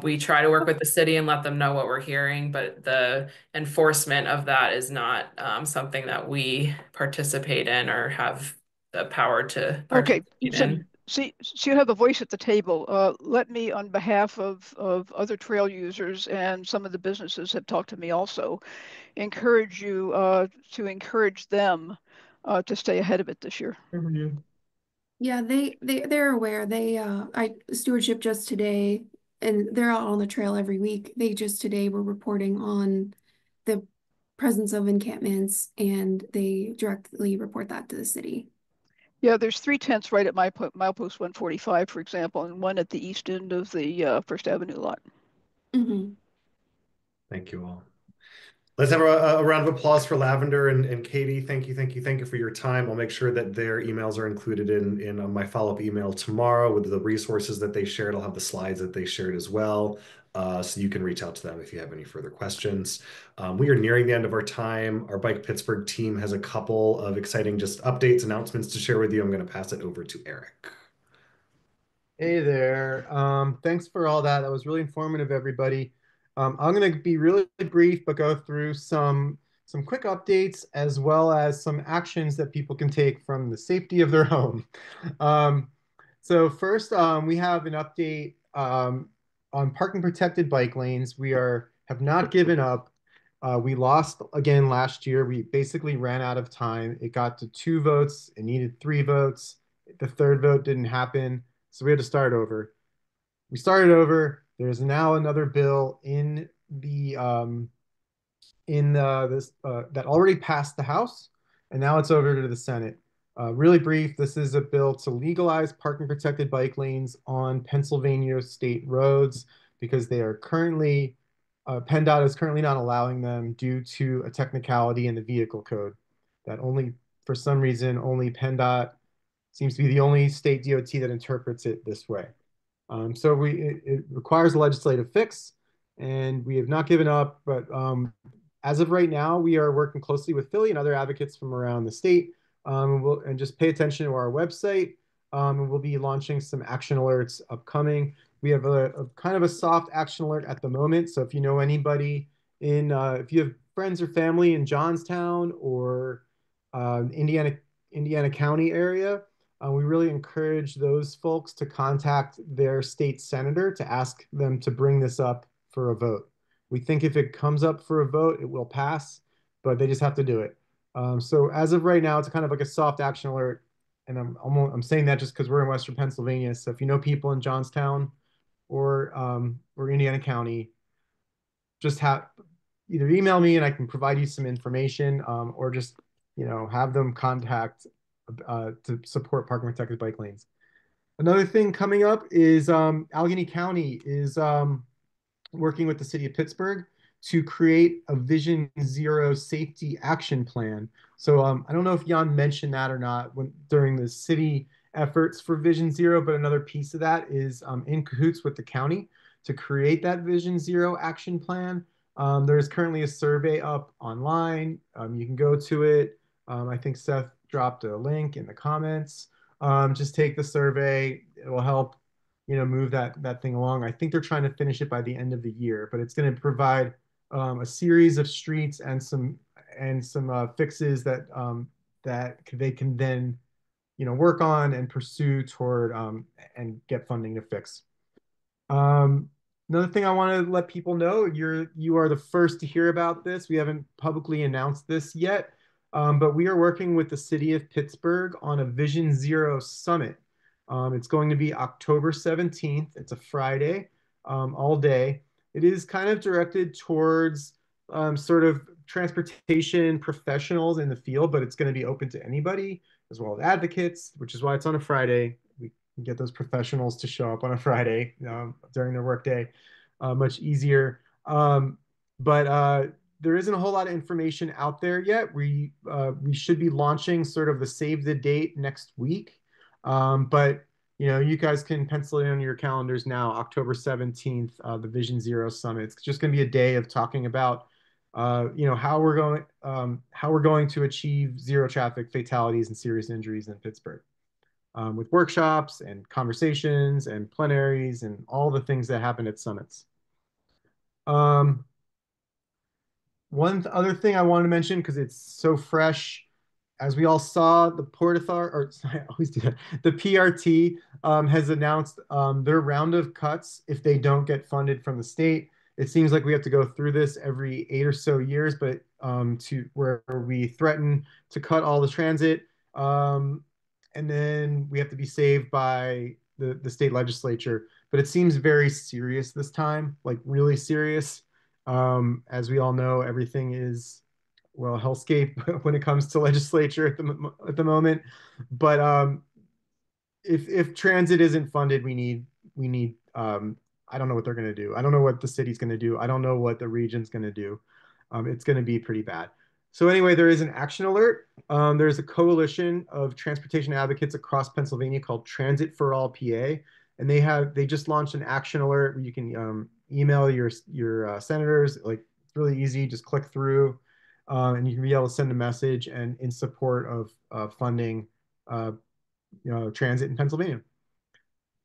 we try to work with the city and let them know what we're hearing, but the enforcement of that is not something that we participate in or have the power to Okay, participate so in. see, so you have a voice at the table. Let me, on behalf of other trail users, and some of the businesses have talked to me also, encourage you to encourage them to stay ahead of it this year. Mhm. Yeah, they're aware. I stewardship just today, and they're out on the trail every week. They just today were reporting on the presence of encampments, and they directly report that to the city. Yeah, there's 3 tents right at milepost 145, for example, and one at the east end of the First Avenue lot. Mm-hmm. Thank you all. Let's have a round of applause for Lavender and Katie. Thank you for your time. I'll make sure that their emails are included in my follow-up email tomorrow with the resources that they shared. I'll have the slides that they shared as well, so you can reach out to them if you have any further questions. We are nearing the end of our time. Our Bike Pittsburgh team has a couple of exciting just updates, announcements to share with you. I'm going to pass it over to Eric. Hey there. Thanks for all that. That was really informative, everybody. I'm going to be really brief, but go through some quick updates as well as some actions that people can take from the safety of their home. So first, we have an update on parking protected bike lanes. We have not given up. We lost again last year. We basically ran out of time. It got to 2 votes. It needed 3 votes. The 3rd vote didn't happen. So we had to start over. We started over. There's now another bill in this that already passed the House, and now it's over to the Senate. Really brief, this is a bill to legalize parking protected bike lanes on Pennsylvania state roads because they are currently, PennDOT is currently not allowing them due to a technicality in the vehicle code that only, for some reason, only PennDOT seems to be the only state DOT that interprets it this way. So it requires a legislative fix, and we have not given up. But as of right now, we are working closely with Philly and other advocates from around the state. And just pay attention to our website. And we'll be launching some action alerts upcoming. We have a kind of a soft action alert at the moment. So if you know anybody if you have friends or family in Johnstown or Indiana County area, we really encourage those folks to contact their state senator to ask them to bring this up for a vote. We think if it comes up for a vote, it will pass, but they just have to do it. So as of right now, it's kind of like a soft action alert. And I'm saying that just because we're in Western Pennsylvania. So if you know people in Johnstown or Indiana County, just either email me and I can provide you some information, or just have them contact to support parking protected bike lanes. Another thing coming up is Allegheny County is working with the city of Pittsburgh to create a Vision Zero safety action plan. So I don't know if Jan mentioned that or not during the city efforts for Vision Zero, but another piece of that is in cahoots with the county to create that Vision Zero action plan. There is currently a survey up online. You can go to it. I think Seth dropped a link in the comments. Just take the survey. It will help move that thing along. I think they're trying to finish it by the end of the year, but it's going to provide a series of streets and some fixes that they can then work on and pursue toward and get funding to fix. Another thing I want to let people know, you are the first to hear about this. We haven't publicly announced this yet, but we are working with the city of Pittsburgh on a Vision Zero Summit. It's going to be October 17th. It's a Friday, all day. It is kind of directed towards sort of transportation professionals in the field, but it's going to be open to anybody as well as advocates, which is why it's on a Friday. We can get those professionals to show up on a Friday during their workday, much easier. But there isn't a whole lot of information out there yet. We should be launching sort of the save the date next week. But you guys can pencil it in on your calendars now, October 17th, the Vision Zero Summit. It's just going to be a day of talking about, how we're going to achieve zero traffic fatalities and serious injuries in Pittsburgh, with workshops and conversations and plenaries and all the things that happen at summits. One other thing I wanted to mention, because it's so fresh, as we all saw, the Port Authority, or I always do that, the PRT has announced their round of cuts if they don't get funded from the state. It seems like we have to go through this every 8 or so years, but where we threaten to cut all the transit, and then we have to be saved by the state legislature. But it seems very serious this time, like really serious. As we all know, everything is, well, hellscape when it comes to legislature at the moment. But if transit isn't funded, we need I don't know what they're going to do. I don't know what the city's going to do. I don't know what the region's going to do. It's going to be pretty bad. So anyway, there is an action alert. There's a coalition of transportation advocates across Pennsylvania called Transit for All PA, and they just launched an action alert where you can email your senators. Like, it's really easy. Just click through. And you can be able to send a message and in support of funding transit in Pennsylvania.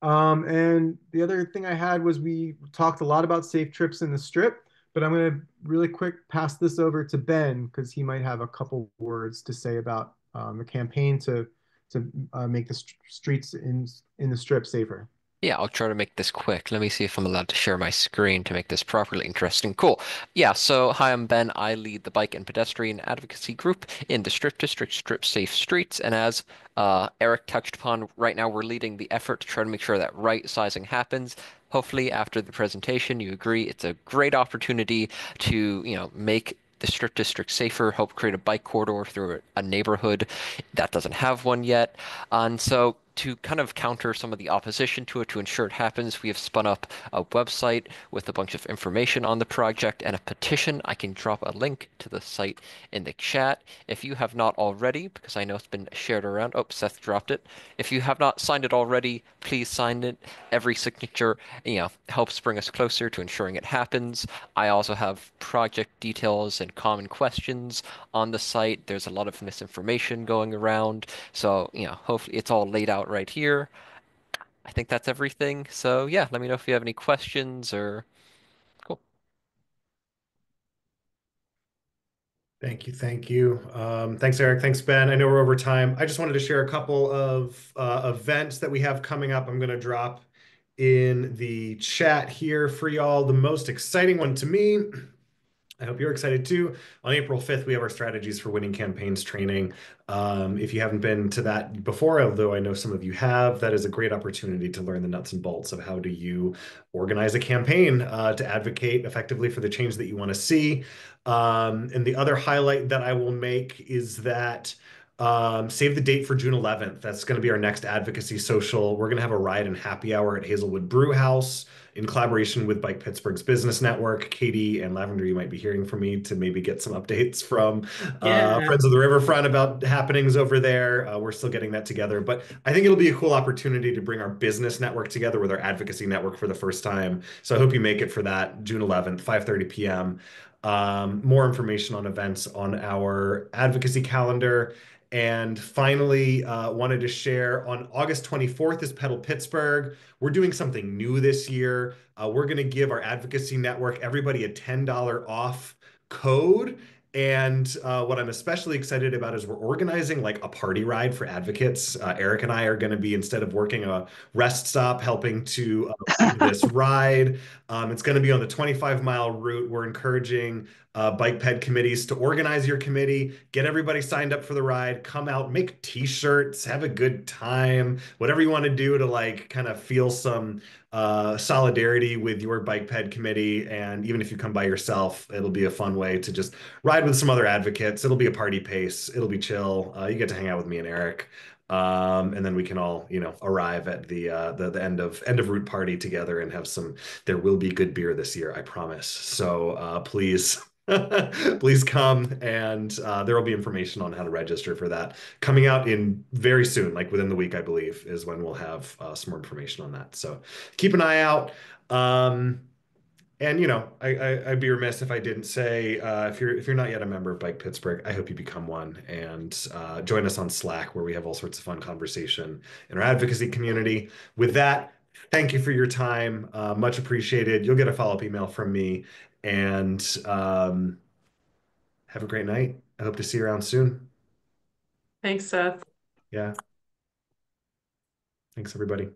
And the other thing I had was we talked a lot about safe trips in the Strip, but I'm going to really quick pass this over to Ben because he might have a couple words to say about the campaign to make the streets in the Strip safer. Yeah, I'll try to make this quick. Let me see if I'm allowed to share my screen to make this properly interesting. Cool. Yeah, so hi, I'm Ben. I lead the Bike and Pedestrian Advocacy Group in the Strip District, Strip Safe Streets. And as Eric touched upon, right now we're leading the effort to try to make sure that right sizing happens. Hopefully, after the presentation, you agree it's a great opportunity to, make the Strip District safer, help create a bike corridor through a neighborhood that doesn't have one yet. And so to kind of counter some of the opposition to it, to ensure it happens, we have spun up a website with a bunch of information on the project and a petition. I can drop a link to the site in the chat. If you have not already, because I know it's been shared around, oh, Seth dropped it. If you have not signed it already, please sign it. Every signature, helps bring us closer to ensuring it happens. I also have project details and common questions on the site. There's a lot of misinformation going around. So, hopefully it's all laid out right here. I think that's everything. So yeah, let me know if you have any questions or cool. Thank you. Thank you. Thanks, Eric. Thanks, Ben. I know we're over time. I just wanted to share a couple of events that we have coming up. I'm going to drop in the chat here for y'all. The most exciting one to me, I hope you're excited too. On April 5th, we have our Strategies for Winning Campaigns training. If you haven't been to that before, although I know some of you have, that is a great opportunity to learn the nuts and bolts of how do you organize a campaign to advocate effectively for the change that you want to see. And the other highlight that I will make is that save the date for June 11th. That's going to be our next advocacy social. We're going to have a ride and happy hour at Hazelwood Brew House in collaboration with Bike Pittsburgh's business network. Katie and Lavender, you might be hearing from me to maybe get some updates from Friends of the Riverfront about happenings over there. We're still getting that together, but I think it'll be a cool opportunity to bring our business network together with our advocacy network for the first time. So I hope you make it for that June 11th, 5:30 p.m. More information on events on our advocacy calendar. And finally, wanted to share on August 24th is Pedal Pittsburgh. We're doing something new this year. We're going to give our advocacy network, everybody, a $10 off code. And what I'm especially excited about is we're organizing like a party ride for advocates. Eric and I are going to be, instead of working a rest stop, helping to lead this ride. It's going to be on the 25-mile route. We're encouraging bike ped committees to organize your committee, get everybody signed up for the ride, come out, make t-shirts, have a good time, whatever you want to do to like kind of feel some solidarity with your bike ped committee. And even if you come by yourself, it'll be a fun way to just ride with some other advocates. It'll be a party pace. It'll be chill. You get to hang out with me and Eric. And then we can all, arrive at the end of route party together and have some. There will be good beer this year, I promise. So please, please come, and there will be information on how to register for that coming out in very soon, like within the week, I believe, is when we'll have some more information on that. So keep an eye out. And I'd be remiss if I didn't say, if you're not yet a member of Bike Pittsburgh, I hope you become one and join us on Slack, where we have all sorts of fun conversation in our advocacy community. With that, thank you for your time. Much appreciated. You'll get a follow-up email from me, and have a great night. I hope to see you around soon. Thanks, Seth. Yeah. Thanks, everybody.